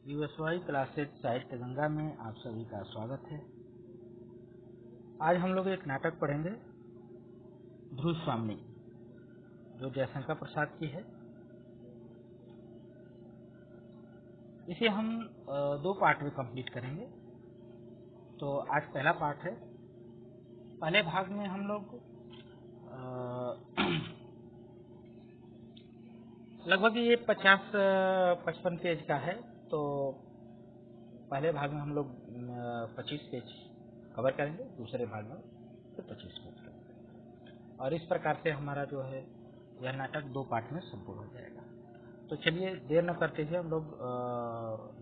यूएसवाई classes साहित्य गंगा में आप सभी का स्वागत है। आज हम लोग एक नाटक पढ़ेंगे, ध्रुव स्वामी, जो जयशंकर प्रसाद की है। इसे हम दो पार्ट में कंप्लीट करेंगे। तो आज पहला पार्ट है। पहले भाग में हम लोग लगभग ये 50-55 पेज का है। तो पहले भाग में हम लोग 25 पेज कवर करेंगे, दूसरे भाग में फिर 25 पेज करेंगे, और इस प्रकार से हमारा जो है यह नाटक दो पार्ट में संपूर्ण हो जाएगा। तो चलिए देर न करते हुए हम लोग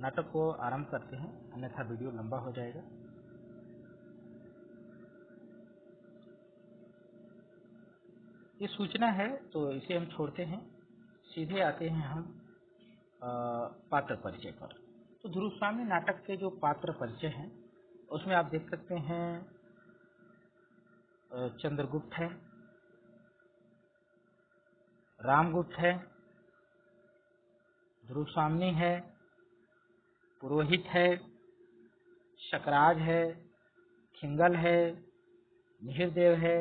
नाटक को आरंभ करते हैं, अन्यथा वीडियो लंबा हो जाएगा। ये सूचना है तो इसे हम छोड़ते हैं, सीधे आते हैं हम पात्र परिचय पर। तो ध्रुव स्वामी नाटक के जो पात्र परिचय हैं उसमें आप देख सकते हैं चंद्रगुप्त है, रामगुप्त है, ध्रुव स्वामी है, पुरोहित है, शकराज है, खिंगल है, मिहिरदेव है,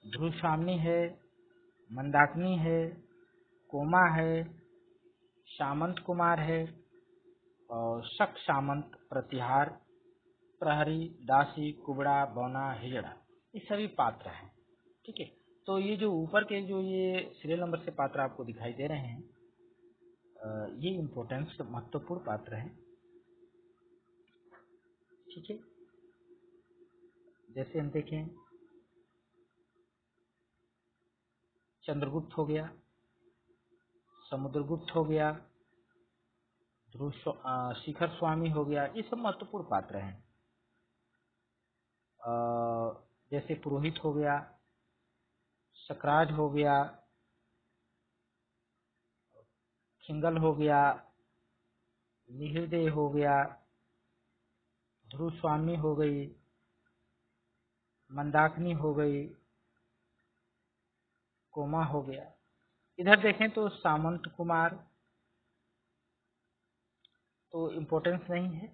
ध्रुव स्वामी है, मंदाकिनी है, कोमा है, सामंत कुमार है, और शक, सामंत, प्रतिहार, प्रहरी, दासी, कुबड़ा, बौना, हिजड़ा, ये सभी पात्र हैं। ठीक है। तो ये जो ऊपर के जो ये सीरियल नंबर से पात्र आपको दिखाई दे रहे हैं, ये इम्पोर्टेंस महत्वपूर्ण पात्र हैं। ठीक है। जैसे हम देखें, चंद्रगुप्त हो गया, समुद्रगुप्त हो गया, शिखर स्वामी हो गया, ये सब महत्वपूर्ण पात्र हैं। जैसे पुरोहित हो गया, शकराज हो गया, खिंगल हो गया, मिहिरदेव हो गया, ध्रुव स्वामी हो गई, मंदाकिनी हो गई, कोमा हो गया। इधर देखें तो सामंत कुमार तो इम्पोर्टेंस नहीं है,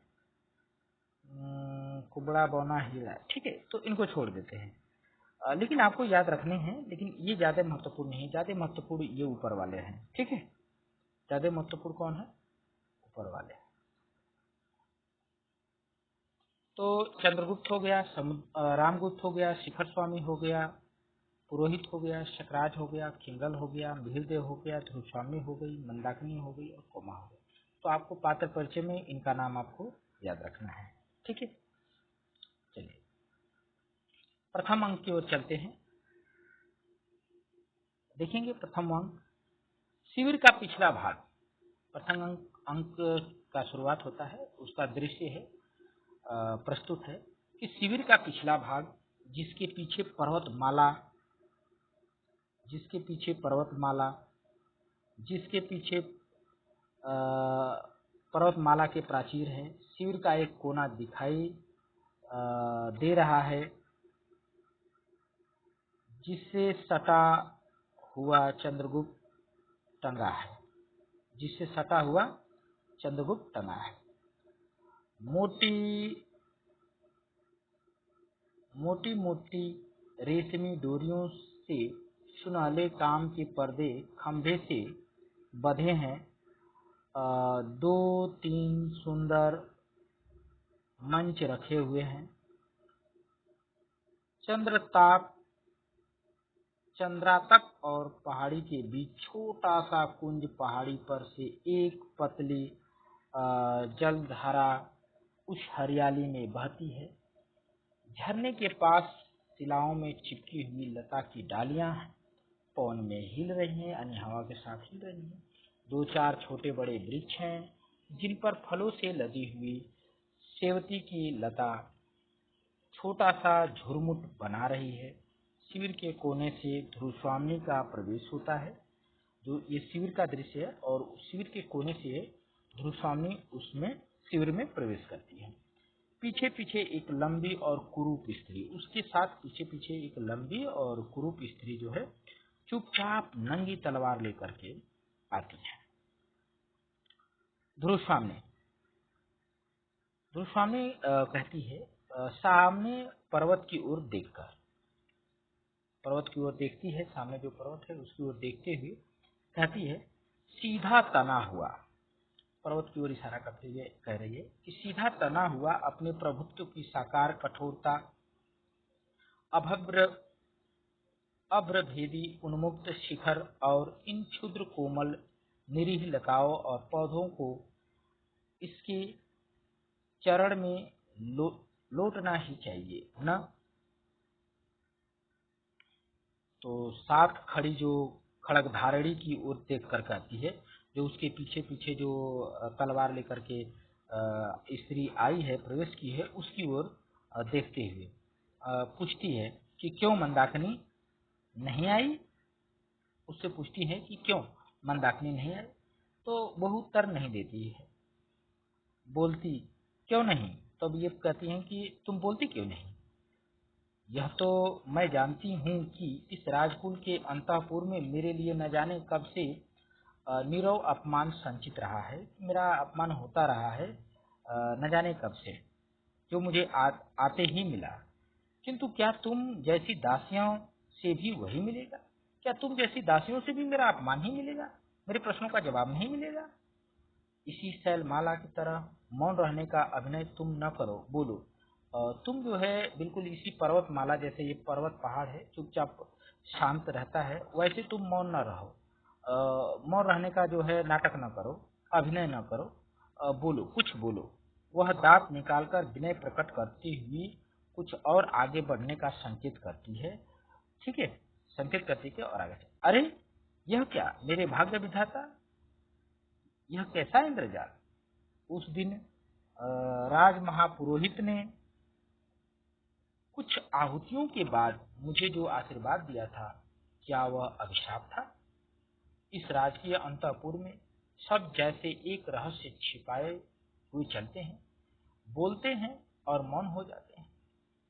कुबड़ा, बौना, हीरा। ठीक है, तो इनको छोड़ देते हैं। लेकिन आपको याद रखने हैं, लेकिन ये ज्यादा महत्वपूर्ण नहीं, ज्यादा महत्वपूर्ण ये ऊपर वाले हैं। ठीक है, ज्यादा महत्वपूर्ण कौन है? ऊपर वाले। तो चंद्रगुप्त हो गया, रामगुप्त हो गया, शिखर स्वामी हो गया, पुरोहित हो गया, शकराज हो गया, खिंगल हो गया, मिहिरदेव हो गया, ध्रुव स्वामी हो गई, मंदाकिनी हो गई और कोमा हो गई। तो आपको पात्र परिचय में इनका नाम आपको याद रखना है। ठीक है, चलिए प्रथम अंक की ओर चलते हैं। देखेंगे प्रथम अंक, शिविर का पिछला भाग। प्रथम अंक का शुरुआत होता है, उसका दृश्य है, प्रस्तुत है कि शिविर का पिछला भाग, जिसके पीछे पर्वतमाला, जिसके पीछे पर्वतमाला के प्राचीर है। शिविर का एक कोना दिखाई दे रहा है, जिससे सटा हुआ चंद्रगुप्त टंगा है, जिससे सटा हुआ चंद्रगुप्त टंगा है। मोटी मोटी रेशमी डोरियों से सुनहले काम के पर्दे खंभे से बंधे हैं। 2-3 सुंदर मंच रखे हुए हैं। चंद्रातक और पहाड़ी के बीच छोटा सा कुंज, पहाड़ी पर से एक पतली जलधारा उस हरियाली में बहती है। झरने के पास शिलाओं में चिपकी हुई लता की डालियां पवन में हिल रही हैं, यानी हवा के साथ हिल रही हैं। 2-4 छोटे बड़े वृक्ष हैं, जिन पर फलों से लदी हुई सेवती की लता छोटा सा झुरमुट बना रही है। शिविर के कोने से ध्रुव स्वामी का प्रवेश होता है। जो ये शिविर का दृश्य है, और शिविर के कोने से ध्रुव स्वामी उसमें शिविर में प्रवेश करती है। पीछे पीछे एक लंबी और कुरूप स्त्री, उसके साथ पीछे पीछे एक लंबी और कुरूप स्त्री जो है चुपचाप नंगी तलवार लेकर के आती है। ध्रुव स्वामी ध्रुवस्वामी कहती है सामने पर्वत की ओर देखकर, पर्वत की ओर देखती है, सामने जो पर्वत है उसकी ओर देखते हुए कहती है सीधा तना हुआ, पर्वत की ओर इशारा करते हुए कह रही है कि सीधा तना हुआ अपने प्रभुत्व की साकार कठोरता, अभद्र अभ्रभेदी उन्मुक्त शिखर और इन क्षुद्र कोमल निरीह लताओं और पौधों को इसके चरण में लौटना ही चाहिए न। तो साथ खड़ी जो खड़गधारणी की ओर देख कर कहती है, जो उसके पीछे पीछे जो तलवार लेकर के स्त्री आई है, प्रवेश की है, उसकी ओर देखते हुए पूछती है कि क्यों मंदाकिनी नहीं आई। उससे पूछती है कि क्यों मंदाकिनी नहीं आई, तो बहु उत्तर नहीं देती है, बोलती क्यों नहीं। तब ये कहती हैं कि तुम बोलती क्यों नहीं, यह तो मैं जानती हूँ कि इस राजकुल के अंतःपुर में मेरे लिए न जाने कब से नीरव अपमान संचित रहा है, मेरा अपमान होता रहा है न जाने कब से, जो मुझे आते ही मिला। किंतु क्या तुम जैसी दासियों से भी वही मिलेगा? क्या तुम जैसी दासियों से भी मेरा अपमान ही मिलेगा? मेरे प्रश्नों का जवाब नहीं मिलेगा? इसी शैलमाला की तरह मौन रहने का अभिनय तुम न करो, बोलो। तुम जो है बिल्कुल इसी पर्वतमाला जैसे, ये पर्वत पहाड़ है, चुपचाप शांत रहता है, वैसे तुम मौन न रहो, मौन रहने का जो है नाटक न करो, अभिनय न करो, बोलो, कुछ बोलो। वह दांत निकालकर विनय प्रकट करती हुई कुछ और आगे बढ़ने का संकेत करती है। ठीक है, संकेत करती है और आगे। अरे यह क्या मेरे भाग्य विधाता, यह कैसा इंद्रजाल? उस दिन राज महापुरोहित ने कुछ आहुतियों के बाद मुझे जो आशीर्वाद दिया था, क्या वह अभिशाप था? इस राजकीय अंतःपुर में सब जैसे एक रहस्य छिपाए हुए चलते हैं, बोलते हैं और मौन हो जाते हैं।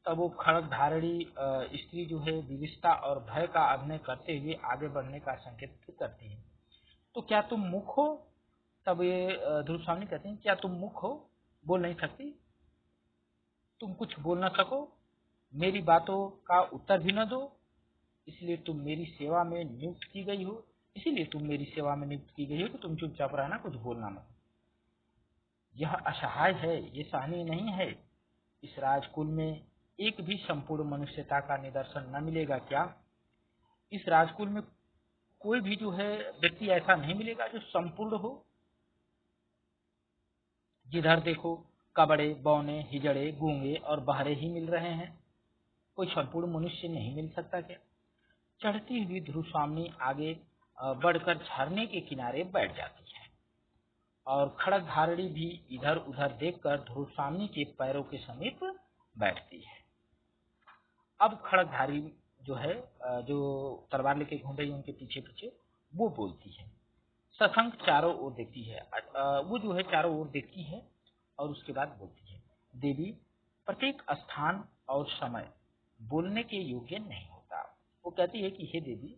तब वो खड़गधारणी स्त्री जो है विविधता और भय का अभिनय करते हुए आगे बढ़ने का संकेत करती है। तो क्या तुम मुख हो? तब ये ध्रुवस्वामी कहते हैं क्या तुम मुख हो, बोल नहीं सकती? तुम कुछ बोल न सको, मेरी बातों का उत्तर भी न दो, इसलिए तुम मेरी सेवा में नियुक्त की गई हो, इसीलिए तुम मेरी सेवा में नियुक्त की गई हो कि तुम चुपचाप रहना, कुछ बोलना मत। यह असहाय है, ये सहनीय नहीं है। इस राजकुल में एक भी संपूर्ण मनुष्यता का निदर्शन न मिलेगा क्या? इस राजकुल में कोई भी जो है व्यक्ति ऐसा नहीं मिलेगा जो संपूर्ण हो। जिधर देखो कबड़े, बौने, हिजड़े, गूंगे और बहरे ही मिल रहे हैं, कोई संपूर्ण मनुष्य नहीं मिल सकता क्या? चढ़ती हुई ध्रुवस्वामी आगे बढ़कर झरने के किनारे बैठ जाती है और खड़गधारणी भी इधर उधर देखकर ध्रुवस्वामी के पैरों के समीप बैठती है। अब खड़गधारी जो है जो तलवार लेके घूम रही है उनके पीछे पीछे, वो बोलती है। सशंक चारों ओर देखती है, वो जो है चारों ओर देखती है और उसके बाद बोलती है, देवी, प्रत्येक स्थान और समय बोलने के योग्य नहीं होता। वो कहती है कि हे देवी,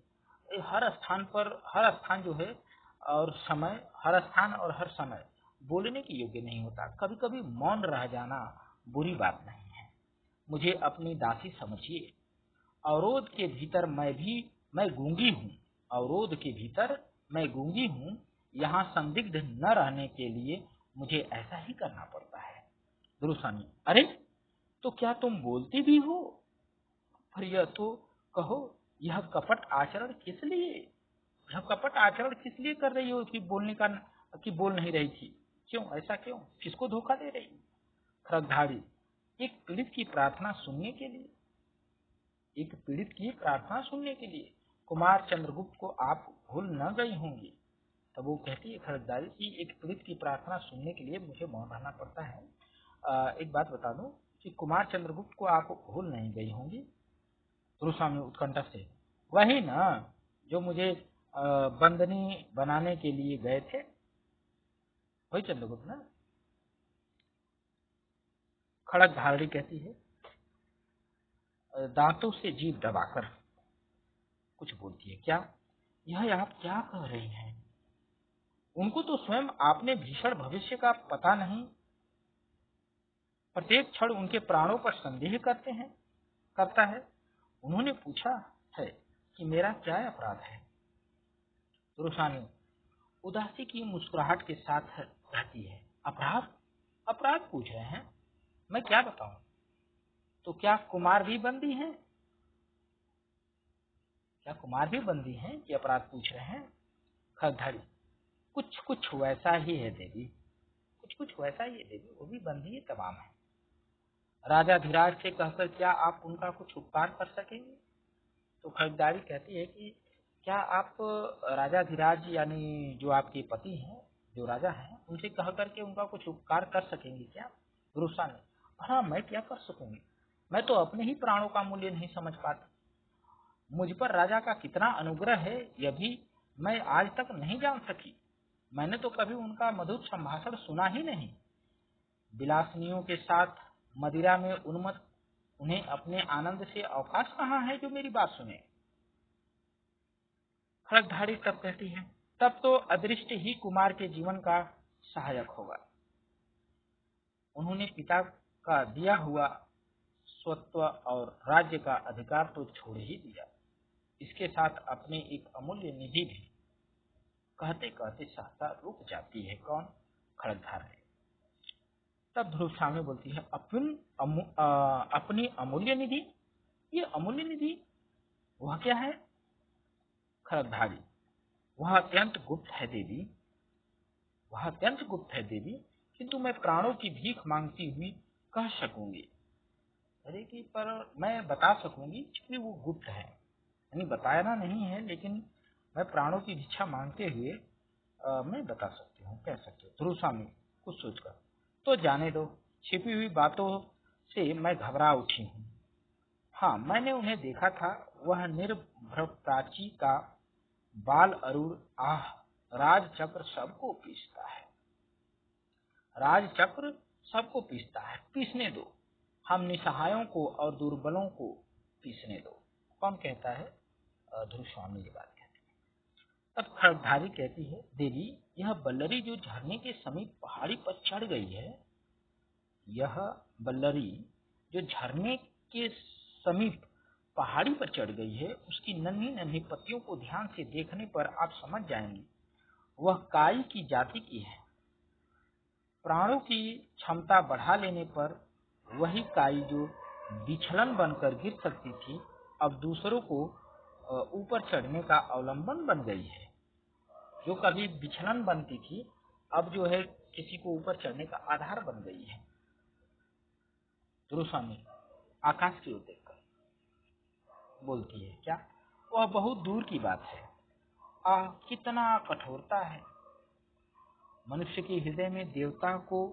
हर स्थान पर, हर स्थान जो है और समय, हर स्थान और हर समय बोलने के योग्य नहीं होता। कभी कभी मौन रह जाना बुरी बात नहीं है। मुझे अपनी दासी समझिए। अवरोध के भीतर मैं गूंगी हूँ, अवरोध के भीतर मैं गूंगी हूँ। यहाँ संदिग्ध न रहने के लिए मुझे ऐसा ही करना पड़ता है। ध्रुवस्वामी, अरे तो क्या तुम बोलती भी हो? पर यह तो कहो, यह कपट आचरण किस लिए, यह कपट आचरण किस लिए कर रही हो कि बोल नहीं रही थी? क्यों, ऐसा क्यों? किसको धोखा दे रही? खड़गधारी, एक पीड़ित की प्रार्थना सुनने के लिए, एक पीड़ित की प्रार्थना सुनने के लिए कुमार चंद्रगुप्त को आप भूल न गई होंगी। तब वो कहती है खड़गधारी की एक पीड़ित की प्रार्थना सुनने के लिए मुझे मौन रहना पड़ता है। एक बात बता दूं कि कुमार चंद्रगुप्त को आप भूल नहीं गई होंगी। ध्रुवस्वामी उत्कंठा से, वही ना जो मुझे बंदनी बनाने के लिए गए थे, वही चंद्रगुप्त ना। खड़गधारणी कहती है दांतों से जीभ दबाकर कुछ बोलती है, क्या यह आप क्या कह रही हैं? उनको तो स्वयं आपने भीषण भविष्य का पता नहीं प्रत्येक क्षण उनके प्राणों पर संदेह करता है। उन्होंने पूछा है कि मेरा क्या अपराध है। रोशानी उदासी की मुस्कुराहट के साथ कहती है, अपराध अपराध पूछ रहे हैं, मैं क्या बताऊं। तो क्या कुमार भी बंदी हैं? क्या कुमार भी बंदी हैं कि अपराध पूछ रहे हैं? खरधारी कुछ कुछ वैसा ही है देवी, कुछ कुछ वैसा ही है देवी, वो भी बंदी तमाम है। राजा धीराज से कहकर क्या आप उनका कुछ उपकार कर सकेंगे? तो खरीदारी कहती है कि क्या आप राजा धीराज यानी जो आपके पति हैं, जो राजा हैं, उनसे कह करके उनका कुछ उपकार कर सकेंगे क्या? रुसा ने, हाँ मैं क्या कर सकूंगी, मैं तो अपने ही प्राणों का मूल्य नहीं समझ पाती। मुझ पर राजा का कितना अनुग्रह है यह भी मैं आज तक नहीं जान सकी। मैंने तो कभी उनका मधुर संभाषण सुना ही नहीं। विलासनियों के साथ मदिरा में उन्मत्त उन्हें अपने आनंद से अवकाश कहाँ है जो मेरी बात सुने। खड़गधारी तब कहती है, तब तो अदृष्ट ही कुमार के जीवन का सहायक होगा। उन्होंने पिता का दिया हुआ स्वत्व और राज्य का अधिकार तो छोड़ ही दिया, इसके साथ अपनी एक अमूल्य निधि भी। कहते कहते सहसा रुक जाती है। कौन? खड़गधारी। तब ध्रुव सामने बोलती है, अपनी अमूल्य निधि? ये अमूल्य निधि वह क्या है? खड़गधारी, वह अत्यंत गुप्त है देवी, वह अत्यंत गुप्त है देवी, किंतु मैं प्राणों की भीख मांगती हुई कह सकूंगी। अरे कि पर मैं बता सकूंगी क्योंकि वो गुप्त है, यानी बताना नहीं है, लेकिन मैं प्राणों की भिक्षा मांगते हुए मैं बता सकती हूँ, कह सकती हूँ। ध्रुव स्वामी कुछ सोचकर, तो जाने दो, छिपी हुई बातों से मैं घबरा उठी हूँ। हाँ, मैंने उन्हें देखा था, वह निर्भर प्राची का बाल अरूढ़, आह राजचक्र सबको पीसता है, राजचक्र सबको पीसता है, पीसने दो, हम निसहायों को और दुर्बलों को पीसने दो। कौन कहता है? ध्रुव स्वामी की बात कहते हैं। तब खड़गधारी कहती है, देवी यह बल्लरी जो झरने के समीप पहाड़ी पर चढ़ गई है, यह बल्लरी जो झरने के समीप पहाड़ी पर चढ़ गई है, उसकी नन्ही नन्ही पत्तियों को ध्यान से देखने पर आप समझ जाएंगे वह काई की जाति की है। प्राणों की क्षमता बढ़ा लेने पर वही काई जो बिछलन बनकर गिर सकती थी, अब दूसरों को ऊपर चढ़ने का अवलंबन बन गई है। जो कभी बिछलन बनती थी, अब जो है किसी को ऊपर चढ़ने का आधार बन गई है। ध्रुव स्वामी आकाश की ओर देखकर बोलती है, क्या वह बहुत दूर की बात है। कितना कठोरता है। मनुष्य के हृदय में देवता को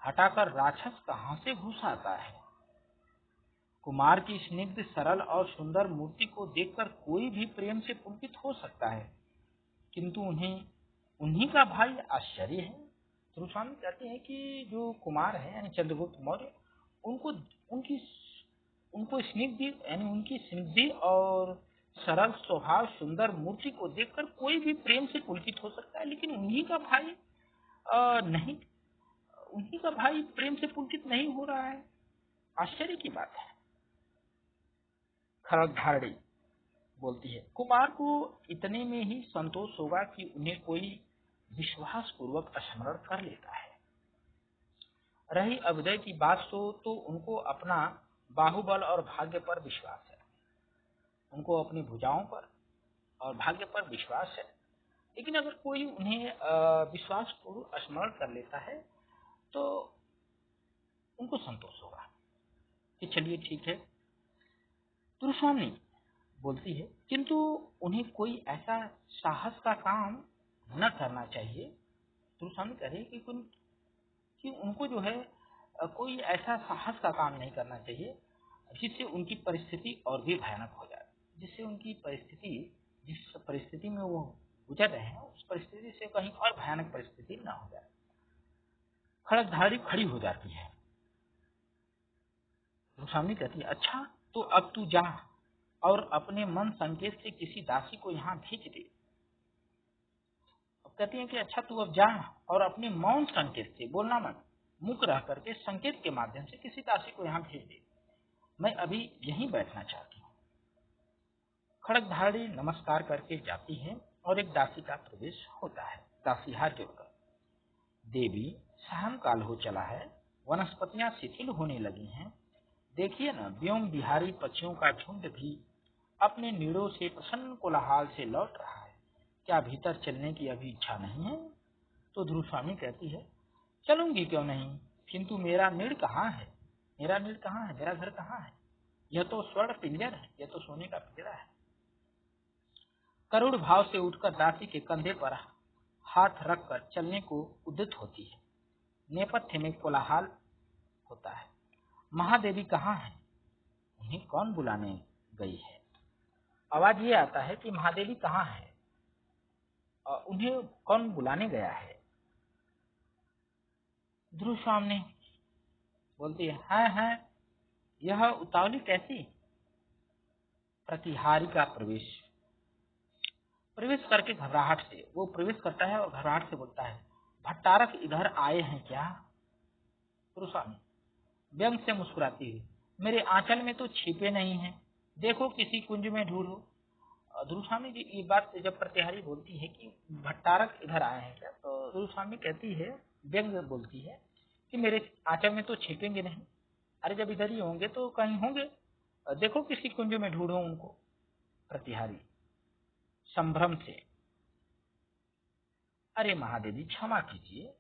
हटाकर राक्षस कहां से घुस आता है। कुमार की स्निग्ध सरल और सुंदर मूर्ति को देखकर कोई भी प्रेम से पुलकित हो सकता है, किंतु उन्हें उन्हीं का भाई आश्चर्य है। ध्रुव कहते हैं कि जो कुमार है यानी चंद्रगुप्त मौर्य, उनको उनको स्निग्ध यानी उनकी स्निग्धि और सरल स्वभाव सुंदर मूर्ति को देखकर कोई भी प्रेम से पुलकित हो सकता है, लेकिन उन्हीं का भाई नहीं, उन्हीं का भाई प्रेम से पुलकित नहीं हो रहा है। आश्चर्य की बात है। खड़गधारी बोलती है, कुमार को इतने में ही संतोष होगा कि उन्हें कोई विश्वास पूर्वक स्मरण कर लेता है। रही अभ्युदय की बात तो उनको अपना बाहुबल और भाग्य पर विश्वास है, उनको अपनी भुजाओं पर और भाग्य पर विश्वास है। लेकिन अगर कोई उन्हें विश्वास पूर्वक स्मरण कर लेता है तो उनको संतोष होगा कि चलिए ठीक है। तुरुस्वामी बोलती है, किंतु उन्हें कोई ऐसा साहस का काम न करना चाहिए। तुरुस्वामी कह रही कि उनको जो है कोई ऐसा साहस का काम नहीं करना चाहिए जिससे उनकी परिस्थिति और भी भयानक हो जाए, जिससे उनकी परिस्थिति, जिस परिस्थिति में वो गुजर रहे हैं उस परिस्थिति से कहीं और भयानक परिस्थिति न हो जाए। खड़गधारी खड़ी हो जाती है। तुरुस्वामी कहती है, अच्छा तो अब तू जा और अपने मन संकेत से किसी दासी को यहाँ भेज दे। अब कहती है कि अच्छा तू अब जा और अपने मौन संकेत से, बोलना मत, मूक रह करके संकेत के माध्यम से किसी दासी को यहाँ भेज दे, मैं अभी यहीं बैठना चाहती हूँ। खड़गधाड़ी नमस्कार करके जाती है और एक दासी का प्रवेश होता है। दासी हाथ जोड़कर, देवी शाम काल हो चला है, वनस्पतियां शिथिल होने लगी हैं, देखिए न व्योम बिहारी पक्षियों का झुंड भी अपने नीड़ों से प्रसन्न कोलाहल से लौट रहा है, क्या भीतर चलने की अभी इच्छा नहीं है? तो ध्रुव स्वामी कहती है, चलूंगी क्यों नहीं, किंतु मेरा नीड़ कहाँ है, मेरा नीड़ कहाँ है, मेरा घर कहाँ है? यह तो स्वर्ण पिंजर है, यह तो सोने का पिंजरा है। करुण भाव से उठकर दासी के कंधे पर हाथ रखकर चलने को उद्यत होती है। नेपथ्य में कोलाहल होता है। महादेवी कहाँ है, उन्हें कौन बुलाने गई है? आवाज ये आता है कि महादेवी कहाँ है, उन्हें कौन बुलाने गया है? ध्रुव स्वामी बोलती है, यह उतावली कैसी? प्रतिहारी का प्रवेश करके घबराहट से वो प्रवेश करता है और घबराहट से बोलता है, भट्टारक इधर आए हैं क्या? ध्रुव स्वामी व्यंग से मुस्कुराती हुई, मेरे आंचल में तो छिपे नहीं हैं, देखो किसी कुंज में ढूंढो। ध्रुव स्वामी जी ये बात जब प्रतिहारी बोलती है कि भट्टारक इधर आए हैं क्या, तो ध्रुव स्वामी कहती है, व्यंग बोलती है कि मेरे आंचल में तो छिपेंगे नहीं, अरे जब इधर ही होंगे तो कहीं होंगे, देखो किसी कुंज में ढूंढो उनको। प्रतिहारी संभ्रम से, अरे महादेवी क्षमा कीजिए,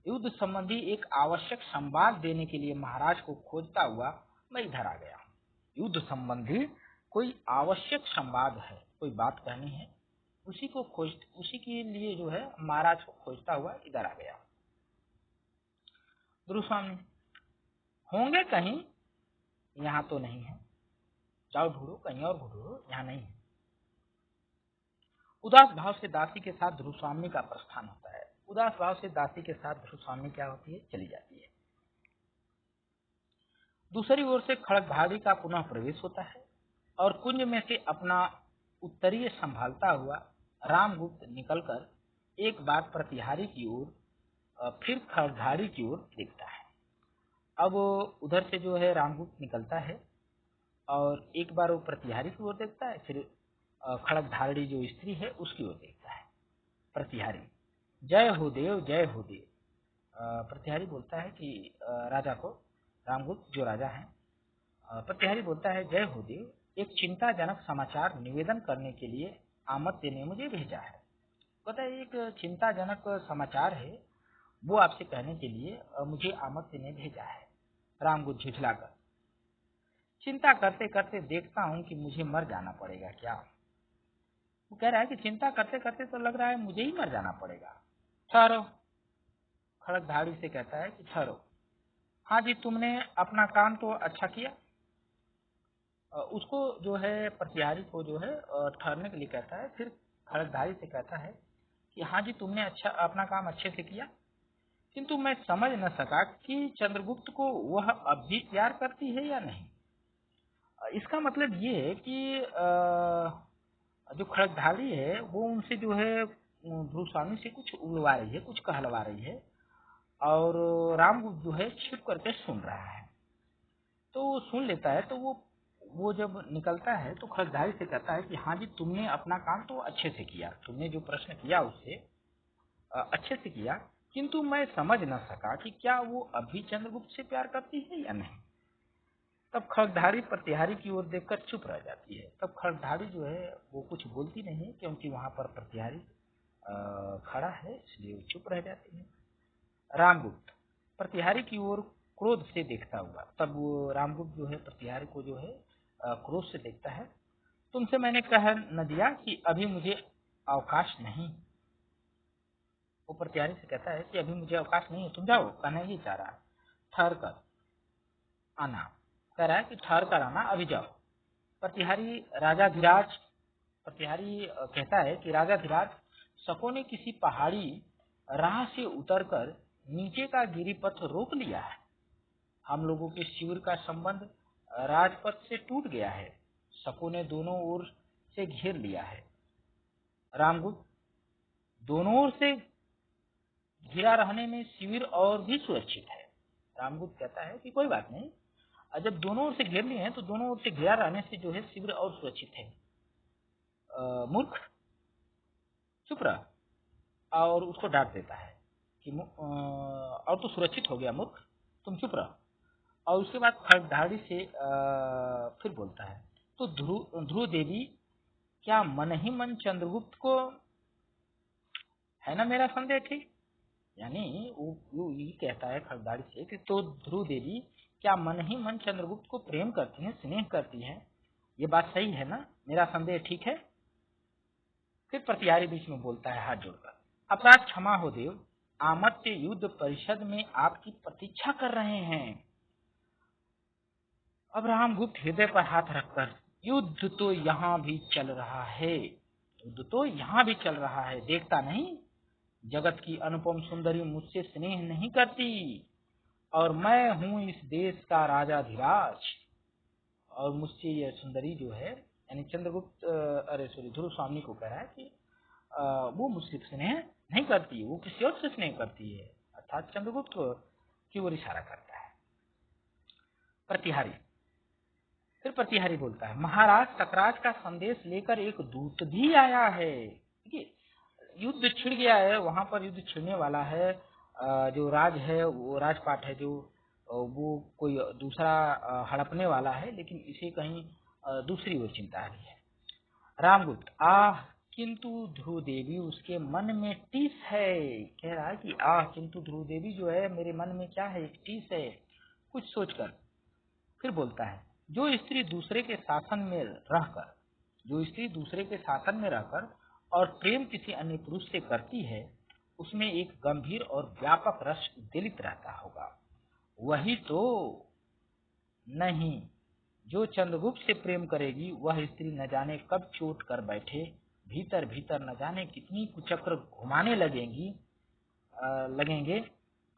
युद्ध संबंधी एक आवश्यक संवाद देने के लिए महाराज को खोजता हुआ मैं इधर आ गया हूँ। युद्ध संबंधी कोई आवश्यक संवाद है, कोई बात कहनी है, उसी के लिए जो है महाराज को खोजता हुआ इधर आ गया हूँ। ध्रुव स्वामी होंगे कहीं, यहाँ तो नहीं है, जाओ ढूंढो कहीं और ढूंढो, यहाँ नहीं है। उदास भाव से दासी के साथ ध्रुव स्वामी का प्रस्थान होता है। उदास भाव से दासी के साथ ध्रुव स्वामी क्या होती है, चली जाती है। दूसरी ओर से खड़गधाड़ी का पुनः प्रवेश होता है और कुंज में से अपना उत्तरीय संभालता हुआ रामगुप्त निकलकर एक बार प्रतिहारी की ओर फिर खड़गधाड़ी की ओर देखता है। अब उधर से जो है रामगुप्त निकलता है और एक बार वो प्रतिहारी की ओर देखता है, फिर खड़गधाड़ी जो स्त्री है उसकी ओर देखता है। प्रतिहारी, जय हो देव, जय हो देव। प्रतिहारी बोलता है कि राजा को, रामगुप्त जो राजा हैं, प्रतिहारी बोलता है, जय हो देव, एक चिंताजनक समाचार निवेदन करने के लिए आमत्य ने मुझे भेजा है। पता है एक चिंताजनक समाचार है, वो आपसे कहने के लिए मुझे आमत्य ने भेजा है। रामगुप्त झिठलाकर, चिंता करते करते देखता हूँ कि मुझे मर जाना पड़ेगा क्या? वो कह रहा है कि चिंता करते करते तो लग रहा है मुझे ही मर जाना पड़ेगा। ठहरो, खड़गधाड़ी से कहता है कि ठहरो। हाँ जी, तुमने अपना काम तो अच्छा किया। उसको जो है प्रतिहारी को जो है ठहरने के लिए कहता है, फिर खड़गधाड़ी से कहता है कि हाँ जी, तुमने अच्छा अपना काम अच्छे से किया, किंतु मैं समझ न सका कि चंद्रगुप्त को वह अब भी प्यार करती है या नहीं। इसका मतलब ये है कि जो खड़गधाड़ी है वो उनसे जो है ध्रुव स्वामी से कुछ उड़वा रही है, कुछ कहलवा रही है, और रामगुप्त जो है छिप करके सुन रहा है। तो वो सुन लेता है, तो वो जब निकलता है तो खड़गधाड़ी से कहता है कि हाँ जी, तुमने अपना काम तो अच्छे से किया, तुमने जो प्रश्न किया उससे अच्छे से किया, किंतु मैं समझ न सका कि क्या वो अभी चंद्रगुप्त से प्यार करती है या नहीं। तब खड़गधाड़ी प्रतिहारी की ओर देखकर चुप रह जाती है। तब खड़गधाड़ी जो है वो कुछ बोलती नहीं है, क्योंकि वहां पर प्रतिहारी खड़ा है, इसलिए वो चुप रह जाती है। रामगुप्त प्रतिहारी की ओर क्रोध से देखता हुआ, तब वो रामगुप्त जो है प्रतिहारी को जो है क्रोध से देखता है। तुमसे मैंने कह न दिया कि अभी मुझे अवकाश नहीं। वो प्रतिहारी से कहता है कि अभी मुझे अवकाश नहीं है, तुम जाओ, कहना ही चाह रहा है। ठहर कर आना, कह रहा है कि ठहर कर आना, अभी जाओ। प्रतिहारी कहता है कि राजाधिराज, शकों ने किसी पहाड़ी राह से उतरकर नीचे का गिरिपथ रोक लिया है। हम लोगों के शिविर का संबंध राजपथ से टूट गया है। शकों ने दोनों ओर से घेर लिया है। रामगुप्त, दोनों ओर से घिरा रहने में शिविर और भी सुरक्षित है। रामगुप्त कहता है कि कोई बात नहीं, जब दोनों ओर से घेर लिए हैं तो दोनों ओर से घेरा रहने से जो है शिविर और सुरक्षित है। मूर्ख चुप रह, और उसको डांट देता है कि और तो सुरक्षित हो गया मूर्ख, तुम चुप रह। और उसके बाद खड़धाड़ी से फिर बोलता है, तो ध्रुव देवी क्या मन ही मन चंद्रगुप्त को, है ना मेरा संदेह ठीक? यानी वो ये कहता है खड़धाड़ी से कि तो ध्रुव देवी क्या मन ही मन चंद्रगुप्त को प्रेम करती है, स्नेह करती है, ये बात सही है ना, मेरा संदेह ठीक है? फिर प्रतिहारी बीच में बोलता है हाथ जोड़कर, अपराध क्षमा हो देव, आमत्य युद्ध परिषद में आपकी प्रतीक्षा कर रहे हैं। अब रामगुप्त हृदय पर हाथ रखकर, युद्ध तो यहाँ भी चल रहा है, युद्ध तो यहाँ भी चल रहा है, देखता नहीं जगत की अनुपम सुंदरी मुझसे स्नेह नहीं करती, और मैं हूँ इस देश का राजाधिराज, और मुझसे यह सुंदरी जो है, यानी चंद्रगुप्त ध्रुव स्वामी को कह रहा है कि वो मुझसे स्नेह नहीं करती, वो किसी और से स्नेह करती है, अर्थात चंद्रगुप्त की ओर इशारा करता है। प्रतिहारी, फिर प्रतिहारी बोलता है, महाराज सकराज का संदेश लेकर एक दूत भी आया है। देखिए, युद्ध छिड़ गया है, वहां पर युद्ध छिड़ने वाला है, जो राज है वो राजपाट है, जो वो कोई दूसरा हड़पने वाला है, लेकिन इसे कहीं दूसरी ओर चिंता आ रही है। रामगुप्त, आह किंतु ध्रुव देवी उसके मन में टीस है, कह रहा है कि आह किंतु ध्रुव देवी जो है मेरे मन में क्या है, एक टीस है, कुछ सोचकर। फिर बोलता है, जो स्त्री दूसरे के शासन में रहकर, जो स्त्री दूसरे के शासन में रहकर और प्रेम किसी अन्य पुरुष से करती है, उसमें एक गंभीर और व्यापक रस उद्वेलित रहता होगा, वही तो नहीं जो चंद्रगुप्त से प्रेम करेगी, वह स्त्री न जाने कब चोट कर बैठे, भीतर भीतर न जाने कितनी कुचक्र घुमाने लगेंगे।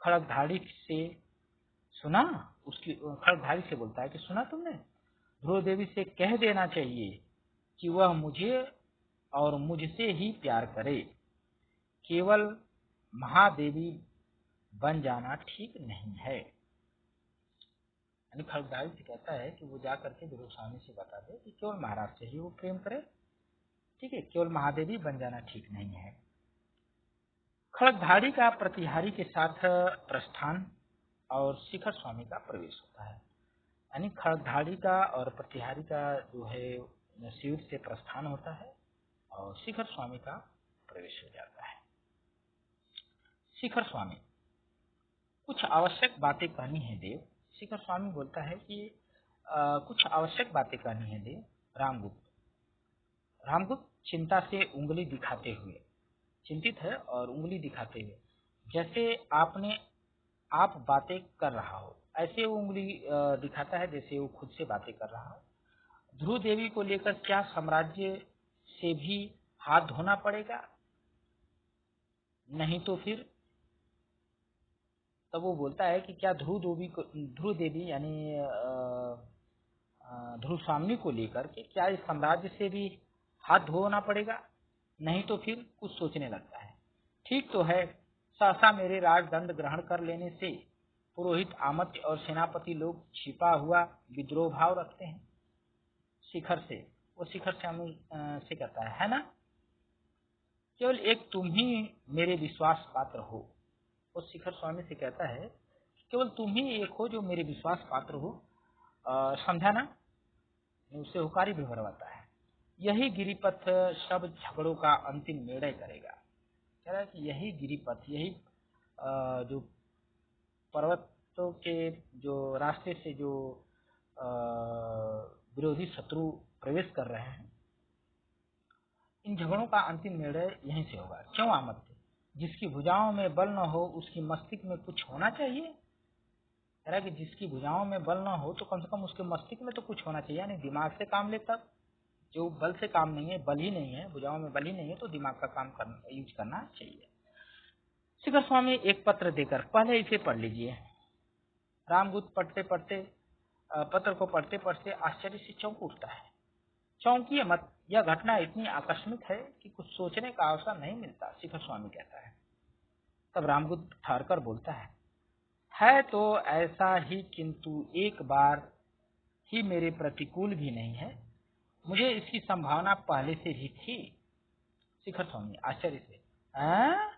खड़गधाड़ी से सुना, उसकी खड़गधाड़ी से बोलता है कि सुना तुमने, ध्रुव देवी से कह देना चाहिए कि वह मुझे और मुझसे ही प्यार करे, केवल महादेवी बन जाना ठीक नहीं है। यानी खड़गधाड़ी से कहता है कि वो जा करके ध्रुव स्वामी से बता दे कि केवल महाराज से ही वो प्रेम करे, ठीक है, केवल महादेवी बन जाना ठीक नहीं है। खड़गधाड़ी का प्रतिहारी के साथ प्रस्थान और शिखर स्वामी का प्रवेश होता है। यानी खड़गधाड़ी का और प्रतिहारी का जो है शिविर से प्रस्थान होता है और शिखर स्वामी का प्रवेश हो जाता है। शिखर स्वामी, कुछ आवश्यक बातें कहनी है देव। शिखर स्वामी बोलता है कि कुछ आवश्यक बातें कहनी है देव। रामगुप्त चिंता से उंगली दिखाते हुए, चिंतित है और उंगली दिखाते हुए, जैसे आप बातें कर रहा हो, ऐसे वो उंगली दिखाता है जैसे वो खुद से बातें कर रहा हो। ध्रुव देवी को लेकर क्या साम्राज्य से भी हाथ धोना पड़ेगा? नहीं तो फिर? तब वो बोलता है कि क्या ध्रुव देवी यानी ध्रुव स्वामी को लेकर के क्या इस साम्राज्य से भी हाथ धोना पड़ेगा? नहीं तो फिर? कुछ सोचने लगता है। ठीक तो है, सहसा मेरे राजदंड ग्रहण कर लेने से पुरोहित आमत्य और सेनापति लोग छिपा हुआ विद्रोह भाव रखते हैं। शिखर से, वो शिखर स्वामी से कहता है ना, केवल एक तुम ही मेरे विश्वास पात्र हो। वो शिखर स्वामी से कहता है केवल तुम ही एक हो जो मेरे विश्वास पात्र हो, समझा ना? उससे हुकारी भी भरवाता है। यही गिरिपथ सब झगड़ों का अंतिम निर्णय करेगा। कह रहा है कि यही गिरिपथ, यही जो पर्वतों के जो रास्ते से जो विरोधी शत्रु प्रवेश कर रहे हैं, इन झगड़ों का अंतिम निर्णय यहीं से होगा। क्यों आमत्य? जिसकी भुजाओं में बल न हो उसकी मस्तिष्क में कुछ होना चाहिए। कह रहा है कि जिसकी भुजाओं में बल न हो तो कम से कम उसके मस्तिष्क में तो कुछ होना चाहिए, यानी दिमाग से काम ले। तब जो बल से काम नहीं है, बल ही नहीं है, भुजाओं में बल ही नहीं है, तो दिमाग का काम यूज करना चाहिए। शिखर स्वामी एक पत्र देकर, पहले इसे पढ़ लीजिए। रामगुप्त पत्र को पढ़ते पढ़ते आश्चर्य से चौंक उठता है। चौंकिए मत, यह घटना इतनी आकस्मिक है कि कुछ सोचने का अवसर नहीं मिलता, शिखर स्वामी कहता है। तब रामगुप्त ठहरकर बोलता है, है तो ऐसा ही, किंतु एक बार ही मेरे प्रतिकूल भी नहीं है। मुझे इसकी संभावना पहले से ही थी। शिखर स्वामी आश्चर्य से, हैं?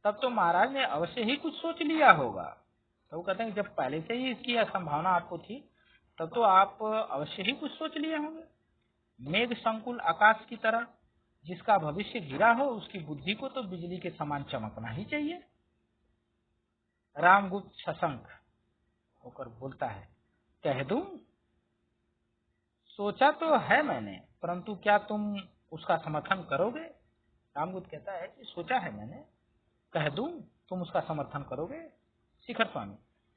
तब तो महाराज ने अवश्य ही कुछ सोच लिया होगा। तो वो कहते हैं जब पहले से ही इसकी संभावना आपको थी, तब तो आप अवश्य ही कुछ सोच लिए होंगे। मेघ संकुल आकाश की तरह जिसका भविष्य घिरा हो, उसकी बुद्धि को तो बिजली के समान चमकना ही चाहिए। रामगुप्त सशंक होकर बोलता है, कह दूं? सोचा तो है मैंने, परंतु क्या तुम उसका समर्थन करोगे? रामगुप्त कहता है कि सोचा है मैंने, कह दूं तुम उसका समर्थन करोगे? शिखर स्वामी,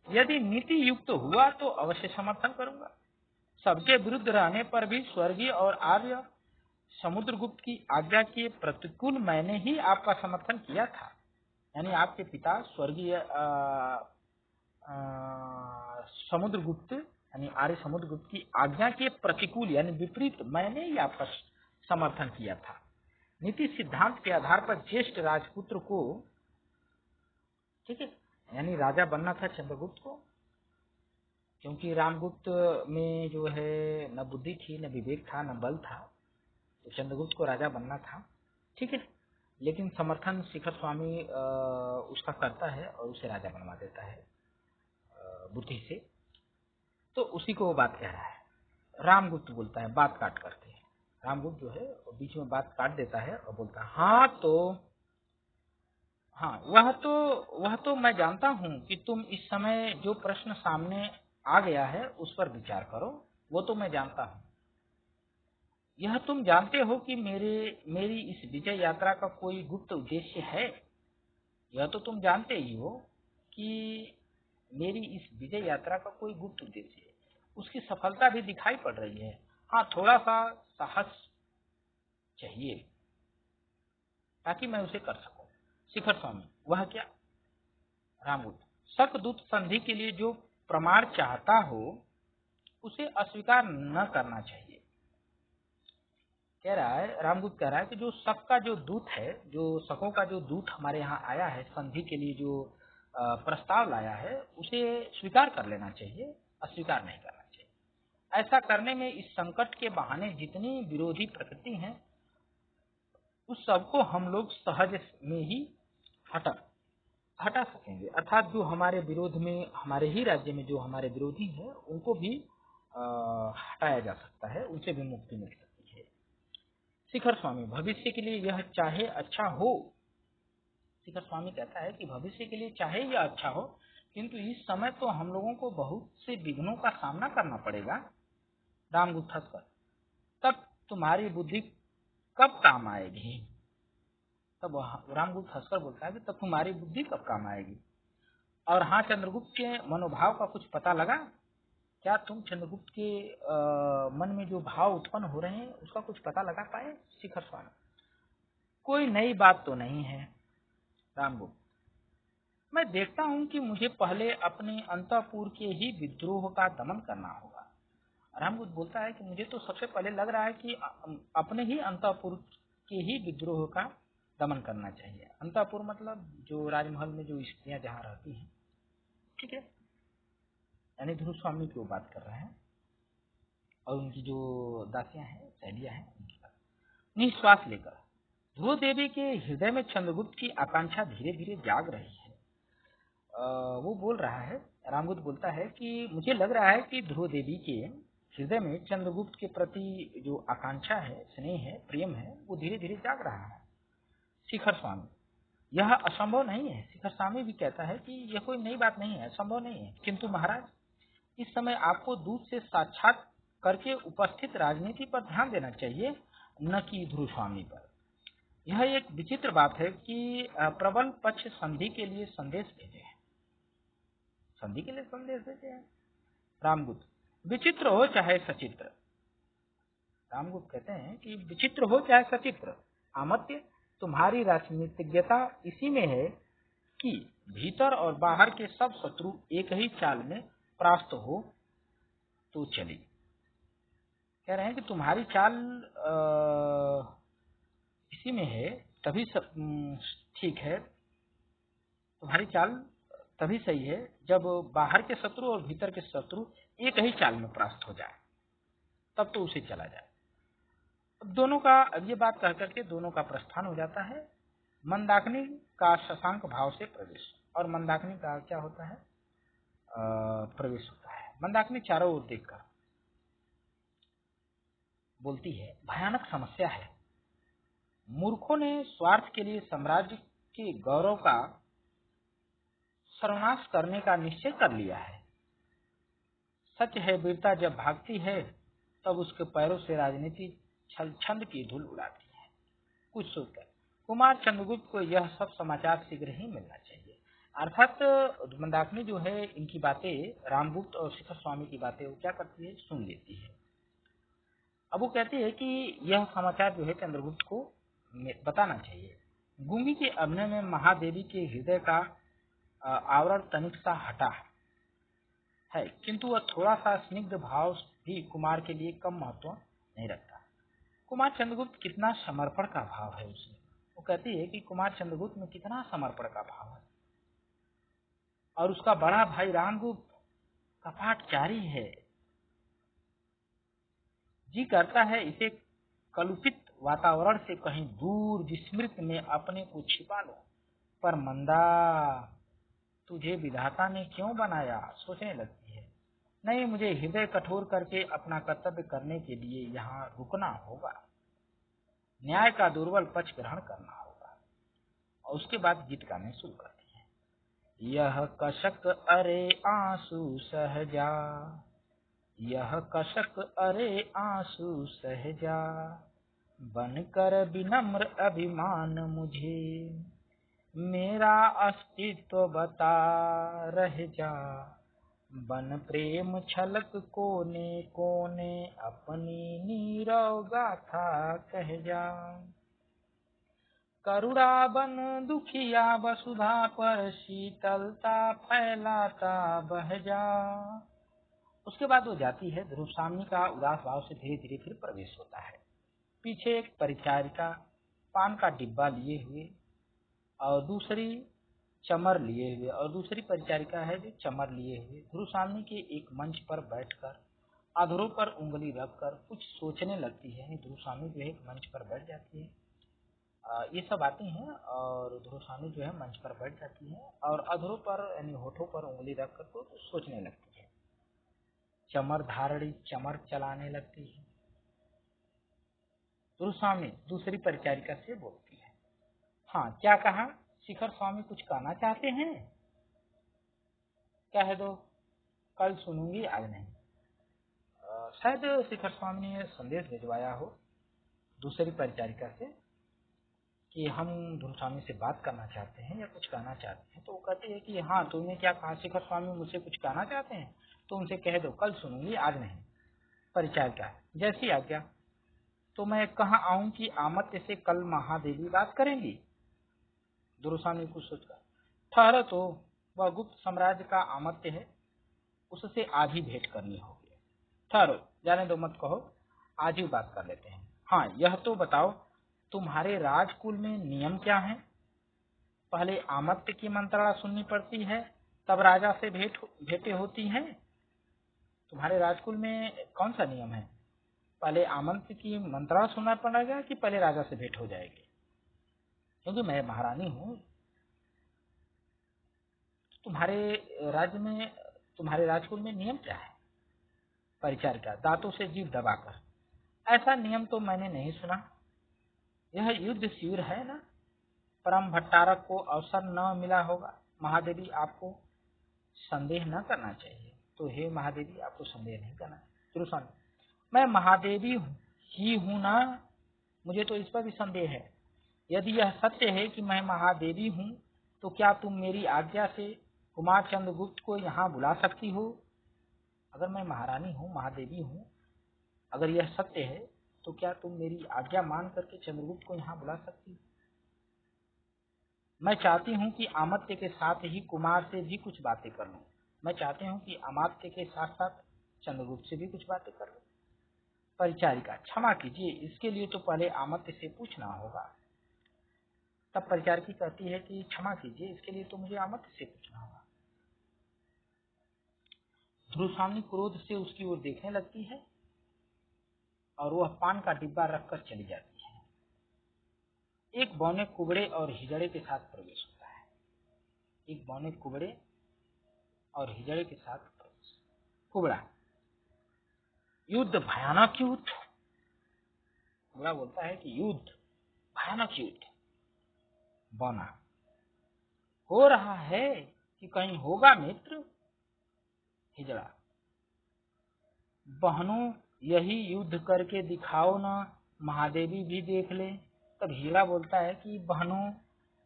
यदि नीति युक्त हुआ तो अवश्य समर्थन करूंगा। सबके विरुद्ध रहने पर भी स्वर्गीय और आर्य समुद्रगुप्त की आज्ञा के प्रतिकूल मैंने ही आपका समर्थन किया था। यानी आपके पिता स्वर्गीय समुद्रगुप्त यानी आर्य समुद्रगुप्त की आज्ञा के प्रतिकूल यानी विपरीत मैंने ही आपका समर्थन किया था। नीति सिद्धांत के आधार पर ज्येष्ठ राजपुत्र को, ठीक है, यानी राजा बनना था चंद्रगुप्त को, क्योंकि रामगुप्त में जो है न बुद्धि थी, न विवेक था, न बल था, तो चंद्रगुप्त को राजा बनना था, ठीक है। लेकिन समर्थन शिखर स्वामी उसका करता है और उसे राजा बनवा देता है बुद्धि से। तो उसी को वो बात कह रहा है। रामगुप्त बोलता है, बात काट करते हैं। रामगुप्त जो है बीच में बात काट देता है और बोलता है, हाँ वह तो मैं जानता हूँ कि तुम इस समय जो प्रश्न सामने आ गया है उस पर विचार करो, वो तो मैं जानता हूँ। यह तुम जानते हो कि मेरी इस विजय यात्रा का कोई गुप्त उद्देश्य है। यह तो तुम जानते ही हो कि मेरी इस विजय यात्रा का कोई गुप्त उद्देश्य है। उसकी सफलता भी दिखाई पड़ रही है। हाँ, थोड़ा सा साहस चाहिए ताकि मैं उसे कर सकूं। शिखर स्वामी, वह क्या? रामगुप्त, शकदूत संधि के लिए जो प्रमाण चाहता हो उसे अस्वीकार न करना चाहिए। कह रहा है, रामगुप्त कह रहा है कि जो शक का जो दूत है, जो शकों का जो दूत हमारे यहाँ आया है, संधि के लिए जो प्रस्ताव लाया है, उसे स्वीकार कर लेना चाहिए, अस्वीकार नहीं करना चाहिए। ऐसा करने में इस संकट के बहाने जितनी विरोधी प्रकृति हैं, उस सबको हम लोग सहज में ही हटा सकेंगे। अर्थात जो हमारे विरोध में, हमारे ही राज्य में जो हमारे विरोधी हैं, उनको भी हटाया जा सकता है, उनसे भी मुक्ति मिल सकती है। शिखर स्वामी, भविष्य के लिए यह चाहे अच्छा हो। शिखर स्वामी कहता है कि भविष्य के लिए चाहे यह अच्छा हो, किंतु इस समय तो हम लोगों को बहुत से विघ्नों का सामना करना पड़ेगा। रामगुप्त हंसकर, तब तुम्हारी बुद्धि कब काम आएगी? तब रामगुप्त हंसकर बोलता है कि तब तुम्हारी बुद्धि कब काम आएगी? और हाँ, चंद्रगुप्त के मनोभाव का कुछ पता लगा? क्या तुम चंद्रगुप्त के मन में जो भाव उत्पन्न हो रहे हैं उसका कुछ पता लगा पाए? शिखर स्वामी, कोई नई बात तो नहीं है। रामगुप्त, मैं देखता हूं कि मुझे पहले अपने अंतःपुर के ही विद्रोह का दमन करना होगा। रामगुप्त बोलता है कि मुझे तो सबसे पहले लग रहा है कि अपने ही अंतःपुर के ही विद्रोह का दमन करना चाहिए। अंतःपुर मतलब जो राजमहल में जो स्त्रियां जहाँ रहती हैं, ठीक है, यानी ध्रुव स्वामी की वो बात कर रहे हैं, और उनकी जो दासियां हैं, सहेलियां हैं, उनकी बात। निश्वास लेकर ध्रुव देवी के हृदय में चंद्रगुप्त की आकांक्षा धीरे धीरे जाग रही है। वो बोल रहा है, रामगुप्त बोलता है कि मुझे लग रहा है कि ध्रुव देवी के हृदय में चंद्रगुप्त के प्रति जो आकांक्षा है, स्नेह है, प्रेम है, वो धीरे धीरे जाग रहा है। शिखर स्वामी, यह असंभव नहीं है। शिखर स्वामी भी कहता है कि यह कोई नई बात नहीं है, असंभव नहीं है, किंतु महाराज इस समय आपको दूत से साक्षात करके उपस्थित राजनीति पर ध्यान देना चाहिए, न कि ध्रुव स्वामी पर। यह एक विचित्र बात है कि प्रबल पक्ष संधि के लिए संदेश भेजे हैं। संधि के लिए संदेश भेजे हैं। रामगुप्त, विचित्र हो चाहे सचित्र। रामगुप्त कहते हैं कि विचित्र हो चाहे सचित्र, अमत्य तुम्हारी राजनीतिज्ञता इसी में है कि भीतर और बाहर के सब शत्रु एक ही चाल में परास्त हो तो चली। कह रहे हैं कि तुम्हारी चाल इसी में है, तभी सब ठीक है, तुम्हारी चाल तभी सही है जब बाहर के शत्रु और भीतर के शत्रु एक ही चाल में परास्त हो जाए, तब तो उसे चला जाए। अब दोनों का, अब ये बात कह करके दोनों का प्रस्थान हो जाता है। मंदाकिनी का शशांक भाव से प्रवेश, और मंदाकिनी का क्या होता है, प्रवेश होता है। मंदाकिनी चारों ओर देखकर बोलती है, भयानक समस्या है। मूर्खों ने स्वार्थ के लिए साम्राज्य के गौरव का सर्वनाश करने का निश्चय कर लिया है। सच है, वीरता जब भागती है तब उसके पैरों से राजनीति छंद की धूल उड़ाती है। कुछ सोचकर कुमार चंद्रगुप्त को यह सब समाचार शीघ्र ही मिलना चाहिए। अर्थात मंदाकिनी जो है, इनकी बातें, रामगुप्त और शिखर स्वामी की बातें वो क्या करती है, सुन लेती है। अब वो कहती है कि यह समाचार जो है चंद्रगुप्त को बताना चाहिए। गूंगी के अभिनय में महादेवी के हृदय का आवरण तनिक सा हटा है, किंतु वह थोड़ा सा स्निग्ध भाव भी कुमार के लिए कम महत्व नहीं रखता। कुमार चंद्रगुप्त कितना समर्पण का भाव है उसमें। वो कहती है कि कुमार चंद्रगुप्त में कितना समर्पण का भाव है, और उसका बड़ा भाई रामगुप्त कपाटचारी है। जी करता है इसे कलुषित वातावरण से कहीं दूर विस्मृत में अपने को छिपा लो, पर मंदा, तुझे विधाता ने क्यों बनाया, सोचने लगती है। नहीं, मुझे हृदय कठोर करके अपना कर्तव्य करने के लिए यहाँ रुकना होगा, न्याय का दुर्बल पक्ष ग्रहण करना होगा। और उसके बाद गीत गाने शुरू करती है। यह कशक अरे आंसू सहजा, यह कशक अरे आंसू सहजा, बनकर विनम्र अभिमान मुझे, मेरा अस्तित्व बता रह जा, बन प्रेम छलक कोने कोने, अपनी नीरव गाथा कह जा, करुणा बन दुखिया वसुधा पर, शीतलता फैलाता बह जा। उसके बाद वो जाती है। ध्रुवसामनी का उदास भाव से धीरे धीरे फिर प्रवेश होता है। पीछे एक परिचारिका पान का डिब्बा लिए हुए और दूसरी चमर लिए हुए, और दूसरी परिचारिका है जो चमर लिए हुए ध्रुवसामनी के एक मंच पर बैठकर अधरों पर उंगली रखकर कुछ सोचने लगती है। ध्रुवसामनी जो है एक मंच पर बैठ जाती है। ये सब आती हैं और ध्रुवसामनी जो है मंच पर बैठ जाती है और अधरों पर यानी होठों पर उंगली रखकर कुछ सोचने लगती है। चमर धारणी चमर चलाने लगती है। ध्रुवसामनी दूसरी परिचारिका से बोलती है, हाँ क्या कहा, शिखर स्वामी कुछ कहना चाहते हैं? कह दो, कल सुनूंगी, आज नहीं। शायद शिखर स्वामी ने संदेश भिजवाया हो दूसरी परिचारिका से कि हम ध्रुवसामनी से बात करना चाहते हैं या कुछ कहना चाहते हैं। तो वो कहती है कि हाँ, तुमने क्या कहा, शिखर स्वामी मुझसे कुछ कहना चाहते हैं, तो उनसे कह दो कल सुनूंगी, आज नहीं। परिचारिका, जैसी आज्ञा। तो मैं कहाँ आऊं कि आमत्य से कल महादेवी बात करेंगी? ध्रुवसामनी कुछ सोचकर, ठहरो तो, वह गुप्त साम्राज्य का आमत्य है, उससे आज ही भेंट करनी होगी। ठहरो, जाने दो, मत कहो, आज ही बात कर लेते हैं। हाँ, यह तो बताओ, तुम्हारे राजकुल में नियम क्या है? पहले आमत्य की मंत्रणा सुननी पड़ती है, तब राजा से भेंटें होती हैं। तुम्हारे राजकुल में कौन सा नियम है? पहले आमंत्रित की मंत्रणा सुनना पड़ेगा कि पहले राजा से भेंट हो जाएगी? क्योंकि मैं महारानी हूँ। तुम्हारे राज्य में, तुम्हारे राजकुल में नियम क्या है? परिचारिका दांतों से जीभ दबाकर, ऐसा नियम तो मैंने नहीं सुना। यह युद्ध शिविर है ना, परम भट्टारक को अवसर न मिला होगा। महादेवी, आपको संदेह न करना चाहिए। तो हे महादेवी, आपको संदेह नहीं करना। ध्रुवसामनी, मैं महादेवी ही हूं ना, मुझे तो इस पर भी संदेह है। यदि यह सत्य है कि मैं महादेवी हूं, तो क्या तुम मेरी आज्ञा से कुमार चंद्रगुप्त को यहाँ बुला सकती हो? अगर मैं महारानी हूँ, महादेवी हूँ, अगर यह सत्य है, तो क्या तुम मेरी आज्ञा मान करके चंद्रगुप्त को यहाँ बुला सकती हो? मैं चाहती हूँ कि अमात्य के साथ ही कुमार से भी कुछ बातें कर लूं। मैं चाहती हूँ कि अमात्य के साथ साथ चंद्रगुप्त से भी कुछ बातें कर लूं। परिचारिका, क्षमा कीजिए, इसके लिए तो पहले अमात्य से पूछना होगा। तब परिचारिका कहती है कि क्षमा कीजिए, इसके लिए तो मुझे अमात्य से पूछना होगा। ध्रुवस्वामी क्रोध से उसकी ओर देखने लगती है और वह पान का डिब्बा रखकर चली जाती है। एक बौने कुबड़े और हिजड़े के साथ प्रवेश होता है। एक बौने कुबड़े और हिजड़े के साथ प्रवेश। कुबड़ा, युद्ध भयानक युद्ध। कुबड़ा बोलता है कि युद्ध भयानक युद्ध। बौना, हो रहा है कि कहीं होगा मित्र। हिजड़ा, बहनों यही युद्ध करके दिखाओ ना, महादेवी भी देख ले। तब हिजड़ा बोलता है कि बहनों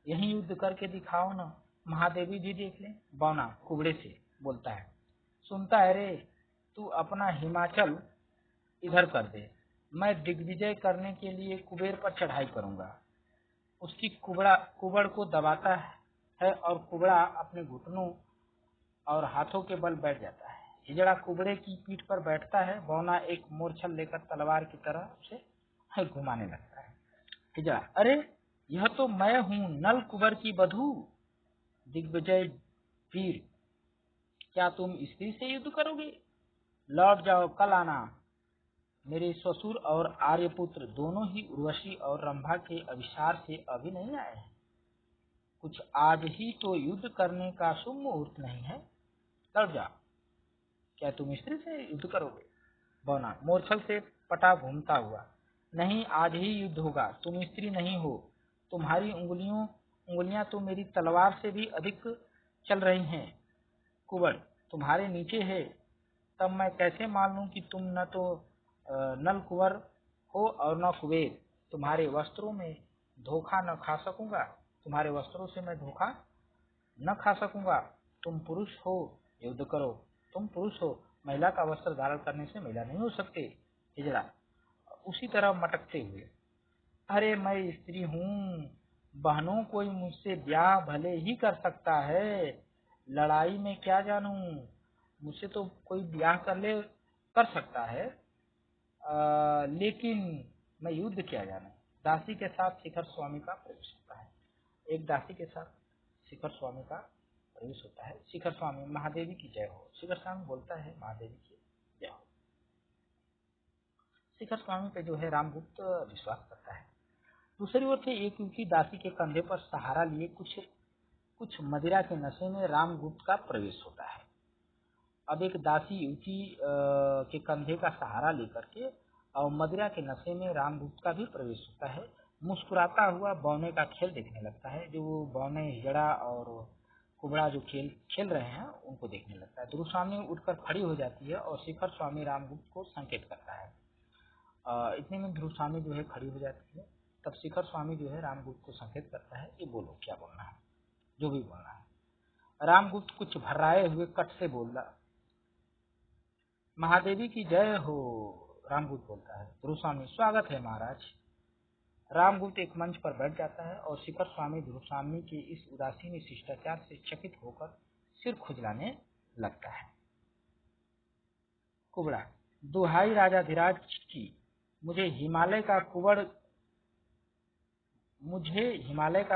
यही युद्ध करके दिखाओ ना, महादेवी भी देख ले। बौना कुबड़े से बोलता है, सुनता है रे, तू अपना हिमाचल इधर कर दे, मैं दिग्विजय करने के लिए कुबेर पर चढ़ाई करूंगा। उसकी कुबड़ को दबाता है और कुबड़ा अपने घुटनों और हाथों के बल बैठ जाता है। हिजड़ा कुबड़े की पीठ पर बैठता है। बौना एक मूर्छल लेकर तलवार की तरह उसे घुमाने लगता है। हिजड़ा, अरे यह तो मैं हूँ, नल कुबर की बधू। दिग्विजय वीर, क्या तुम स्त्री से युद्ध करोगे? लौट जाओ, कल आना। मेरे ससुर और आर्यपुत्र दोनों ही उर्वशी और रंभा के अभिसार से अभी नहीं आए हैं। कुछ आज ही तो युद्ध करने का शुभ मुहूर्त नहीं है। लौट जाओ। क्या तुम स्त्री से युद्ध करोगे? बौना मूर्छल से पटा घूमता हुआ, नहीं, आज ही युद्ध होगा। तुम स्त्री नहीं हो, तुम्हारी उंगलियां तो मेरी तलवार से भी अधिक चल रही हैं। कुबड़ तुम्हारे नीचे है, तब मैं कैसे मान लूं कि तुम न तो नल कुंवर हो और न कुबेर। तुम्हारे वस्त्रों में धोखा न खा सकूंगा, तुम्हारे वस्त्रों से मैं धोखा न खा सकूंगा। तुम पुरुष हो, युद्ध करो। तुम पुरुष हो, महिला का वस्त्र धारण करने से महिला नहीं हो सकते। हिजड़ा उसी तरह मटकते हुए, अरे मैं स्त्री हूँ, बहनों कोई मुझसे ब्याह भले ही कर सकता है, लड़ाई में क्या जानूं, मुझसे तो कोई ब्याह कर सकता है, लेकिन मैं युद्ध क्या जानूं। दासी के साथ शिखर स्वामी का प्रवेश होता है। एक दासी के साथ शिखर स्वामी का प्रवेश होता है। शिखर स्वामी, महादेवी की जय हो। शिखर स्वामी बोलता है, महादेवी की जय हो। शिखर स्वामी पे जो है रामगुप्त विश्वास करता है। दूसरी ओर से एक युवती दासी के कंधे पर सहारा लिए कुछ मदिरा के नशे में रामगुप्त का प्रवेश होता है। अब एक दासी युवती के कंधे का सहारा लेकर के और मदिरा के नशे में रामगुप्त का भी प्रवेश होता है। मुस्कुराता हुआ बौने का खेल देखने लगता है। जो बौने, हिजड़ा और कुबड़ा जो खेल रहे हैं उनको देखने लगता है। ध्रुवस्वामी उठकर खड़ी हो जाती है और शिखर स्वामी रामगुप्त को संकेत करता है। इतने में ध्रुवस्वामी जो है खड़ी हो जाती है। तब शिखर स्वामी जो है रामगुप्त को संकेत करता है कि बोलो क्या बोलना है, जो भी बोलना है। रामगुप्त कुछ भर्राए हुए कट से बोला, महादेवी की जय हो। रामगुप्त बोलता है। ध्रुवस्वामी, स्वागत है महाराज। रामगुप्त एक मंच पर बैठ जाता है और शिखर स्वामी ध्रुवस्वामी के इस उदासीन शिष्टाचार से चकित होकर सिर खुजलाने लगता है। कुबड़ा, दुहाई राजाधिराज की, मुझे हिमालय का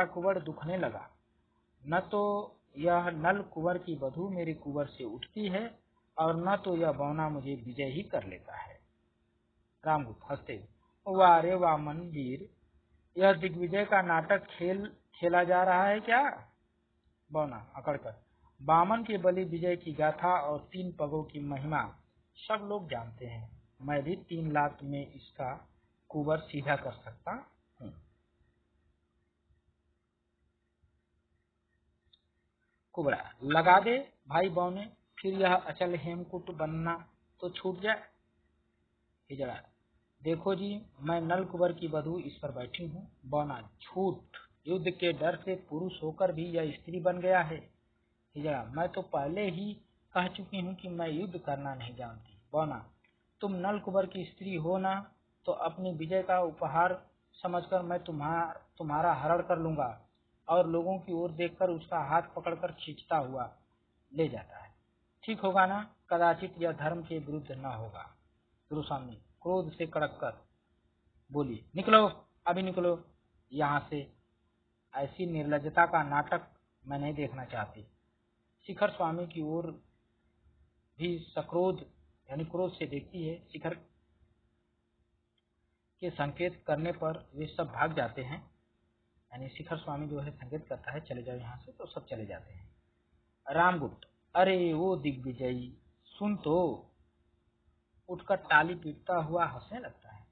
कुबड़ दुखने लगा। न तो यह नल कुंवर की बधू मेरे कुंवर से उठती है और न तो यह बौना मुझे विजय ही कर लेता है। रामगुप्त हंसते, वाह रे वाह मनवीर, यह दिग्विजय का नाटक खेला जा रहा है क्या? बौना अकड़कर, बामन के बलि विजय की गाथा और 3 पगों की महिमा सब लोग जानते हैं। मैं भी 3 लात में इसका कुंवर सीधा कर सकता हूँ। कुबड़ा, लगा दे भाई बौने, फिर यह अचल हेमकूट बनना तो छूट जाए। हिजड़ा, देखो जी, मैं नल कुंवर की बधू इस पर बैठी हूँ। बौना, झूठ, युद्ध के डर से पुरुष होकर भी यह स्त्री बन गया है। हिजड़ा, मैं तो पहले ही कह चुकी हूँ कि मैं युद्ध करना नहीं जानती। बौना, तुम नल कुंवर की स्त्री हो ना, तो अपनी विजय का उपहार समझकर मैं तुम्हारा हरण कर लूंगा। और लोगों की ओर देखकर उसका हाथ पकड़कर खींचता हुआ ले जाता है। ठीक होगा ना? कदाचित यह धर्म के विरुद्ध न होगा। ध्रुवस्वामी क्रोध से कड़क कर बोली, निकलो, अभी निकलो यहाँ से। ऐसी निर्लज्जता का नाटक मैं नहीं देखना चाहती। शिखर स्वामी की ओर भी सक्रोध यानी क्रोध से देखती है। शिखर के संकेत करने पर वे सब भाग जाते हैं, यानी शिखर स्वामी जो है संकेत करता है चले जाओ यहाँ से, तो सब चले जाते हैं। रामगुप्त, अरे वो दिग्विजयी सुन तो, उठकर टाली पीटता हुआ हंसने लगता है।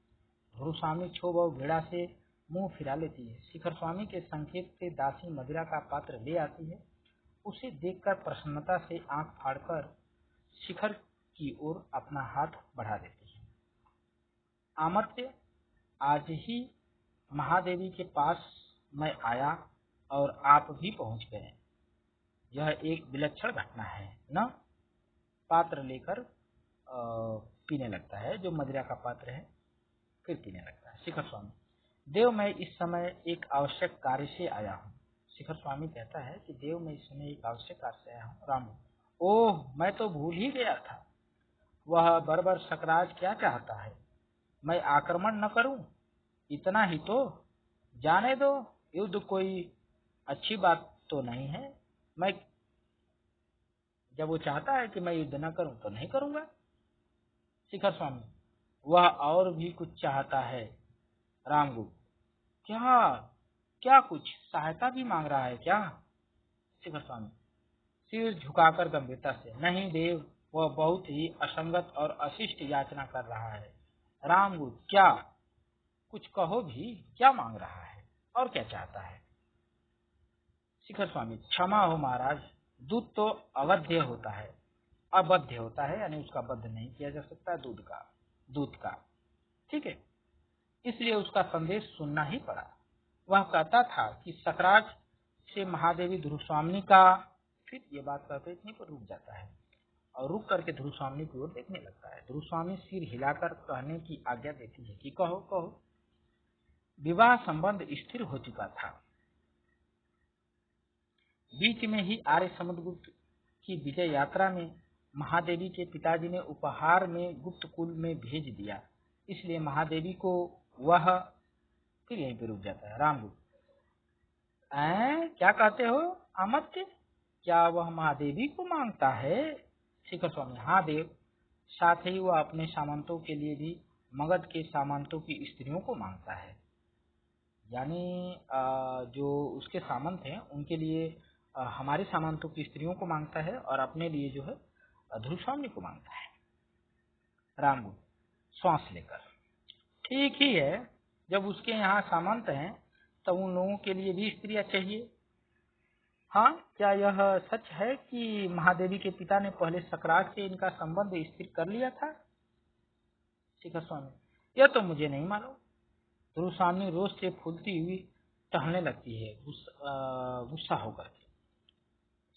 ध्रुवस्वामी क्षोभ और घृणा से मुंह फिरा लेती है। शिखर स्वामी के संकेत से दासी मदिरा का पात्र ले आती है। उसे देखकर प्रसन्नता से आंख फाड़कर शिखर की ओर अपना हाथ बढ़ा देती है। अमात्य, आज ही महादेवी के पास मैं आया और आप भी पहुंच गए। यह एक विलक्षण घटना है न। पात्र लेकर पीने लगता है, जो मदिरा का पात्र है, फिर पीने लगता है। शिखर स्वामी, देव मैं इस समय एक आवश्यक कार्य से आया हूँ। शिखर स्वामी कहता है कि देव मैं इस समय एक आवश्यक कार्य से आया हूँ। राम, ओह मैं तो भूल ही गया था। वह बर्बर सकराज क्या चाहता है? मैं आक्रमण न करूं? इतना ही तो, जाने दो। युद्ध कोई अच्छी बात तो नहीं है। मैं जब वो चाहता है कि मैं युद्ध न करूं तो नहीं करूंगा। शिखर स्वामी, वह और भी कुछ चाहता है। रामगुप्त, क्या क्या कुछ सहायता भी मांग रहा है क्या? शिखर स्वामी सिर झुकाकर गंभीरता से, नहीं देव, वह बहुत ही असंगत और अशिष्ट याचना कर रहा है। रामगुप्त, क्या? कुछ कहो भी, क्या मांग रहा है और क्या चाहता है? शिखर स्वामी, क्षमा हो महाराज, दूध तो अवध्य होता है, अबध्य होता है, यानी उसका बद्ध नहीं किया जा सकता दूध का, ठीक है, इसलिए उसका संदेश सुनना ही पड़ा। वह कहता था कि सकराज से महादेवी ध्रुवस्वामिनी का, फिर ये बात कहते इतनी पर रुक जाता है और रुक करके ध्रुवस्वामिनी की ओर देखने लगता है। ध्रुवस्वामी सिर हिलाकर कहने की आज्ञा देती है कि कहो कहो। विवाह संबंध स्थिर हो चुका था। बीच में ही आर्य समुद्रगुप्त की विजय यात्रा में महादेवी के पिताजी ने उपहार में गुप्त कुल में भेज दिया, इसलिए महादेवी को वह, फिर यहीं पे रुक जाता है। रामगुप्त, क्या कहते हो अमात्य? क्या वह महादेवी को मांगता है? शिखर स्वामी, हाँ देव, साथ ही वह अपने सामंतों के लिए भी मगध के सामंतों की स्त्रियों को मांगता है, यानी जो उसके सामंत हैं उनके लिए हमारे सामंतों की स्त्रियों को मांगता है और अपने लिए जो है ध्रुवस्वामी को मांगता है। रामगुप्त श्वास लेकर, ठीक ही है, जब उसके यहाँ सामंत हैं तब उन लोगों के लिए भी स्त्रियां चाहिए। हाँ, क्या यह सच है कि महादेवी के पिता ने पहले सकराज से इनका संबंध स्थिर कर लिया था? शिखर स्वामी, यह तो मुझे नहीं मालूम। ध्रुवस्वामी रोष से फूलती हुई टहलने लगती है, गुस्सा होकर के।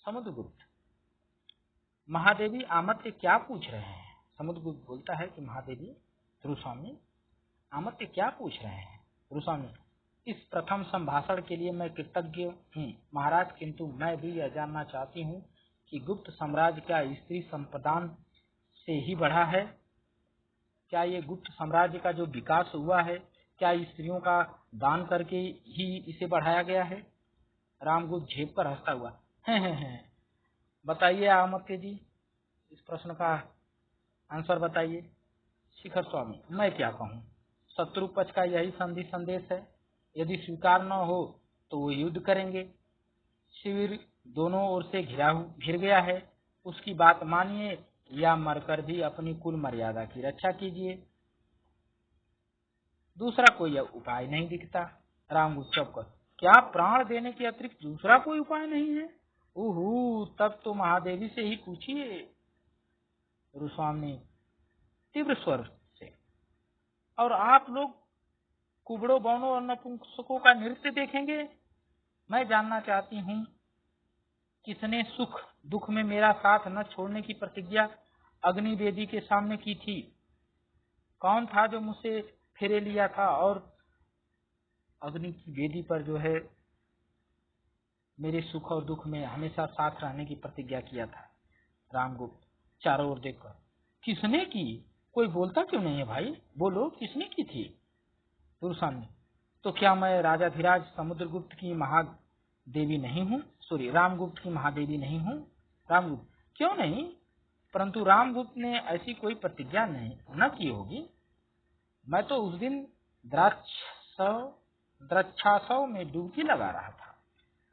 समुद्रगुप्त, महादेवी अमात्य क्या पूछ रहे हैं? समुद्रगुप्त बोलता है कि महादेवी ध्रुवस्वामी अमात्य क्या पूछ रहे हैं? ध्रुवस्वामी, इस प्रथम संभाषण के लिए मैं कृतज्ञ हूँ महाराज, किंतु मैं भी यह जानना चाहती हूँ कि गुप्त साम्राज्य क्या स्त्री संप्रदान से ही बढ़ा है? क्या ये गुप्त साम्राज्य का जो विकास हुआ है, क्या स्त्रियों का दान करके ही इसे बढ़ाया गया है? रामगुप्त झेप कर हंसता हुआ, हैं बताइए अमात्य जी, इस प्रश्न का आंसर बताइए। शिखर स्वामी, मैं क्या कहूँ, शत्रु पक्ष का यही संधि संदेश है, यदि स्वीकार न हो तो वो युद्ध करेंगे। शिविर दोनों ओर से घिर गया है, उसकी बात मानिए या मरकर भी अपनी कुल मर्यादा की रक्षा कीजिए, दूसरा कोई उपाय नहीं दिखता। रामगुप्त चौपकर, क्या प्राण देने के अतिरिक्त दूसरा कोई उपाय नहीं है? ओहो, तब तो महादेवी से ही पूछिए। ध्रुवस्वामी तीव्र स्वर से, और आप लोग कुबड़ों बौनों और नपुंसकों का नृत्य देखेंगे? मैं जानना चाहती हूँ किसने सुख दुख में मेरा साथ न छोड़ने की प्रतिज्ञा अग्निवेदी के सामने की थी? कौन था जो मुझसे फेरे लिया था और अग्नि की वेदी पर जो है मेरे सुख और दुख में हमेशा साथ रहने की प्रतिज्ञा किया था? रामगुप्त चारों ओर देखकर, किसने की? कोई बोलता क्यों नहीं है भाई, बोलो किसने की थी? ध्रुवस्वामी, तो क्या मैं राजाधिराज समुद्रगुप्त की महादेवी नहीं हूँ? रामगुप्त की महादेवी नहीं हूँ? रामगुप्त, क्यों नहीं? परंतु रामगुप्त ने ऐसी कोई प्रतिज्ञा न की होगी। मैं तो उस दिन द्राक्षासव में डुबकी लगा रहा था।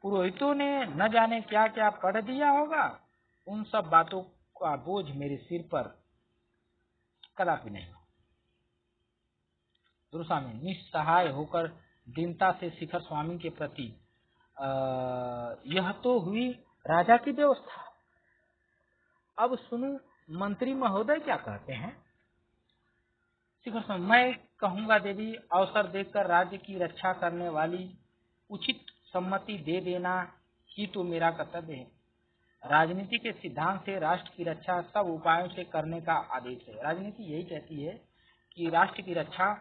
पुरोहितों ने न जाने क्या क्या पढ़ दिया होगा। उन सब बातों का बोझ मेरे सिर पर कदापि नहीं। दुर्वासा निस्सहाय होकर दीनता से शिखर स्वामी के प्रति यह तो हुई राजा की व्यवस्था। अब सुनो मंत्री महोदय क्या कहते हैं। शिखर स्वामी, मैं कहूंगा देवी, अवसर देखकर राज्य की रक्षा करने वाली उचित सम्मति दे देना ही तो मेरा कर्तव्य है। राजनीति के सिद्धांत से राष्ट्र की रक्षा सब उपायों से करने का आदेश है। राजनीति यही कहती है कि राष्ट्र की रक्षा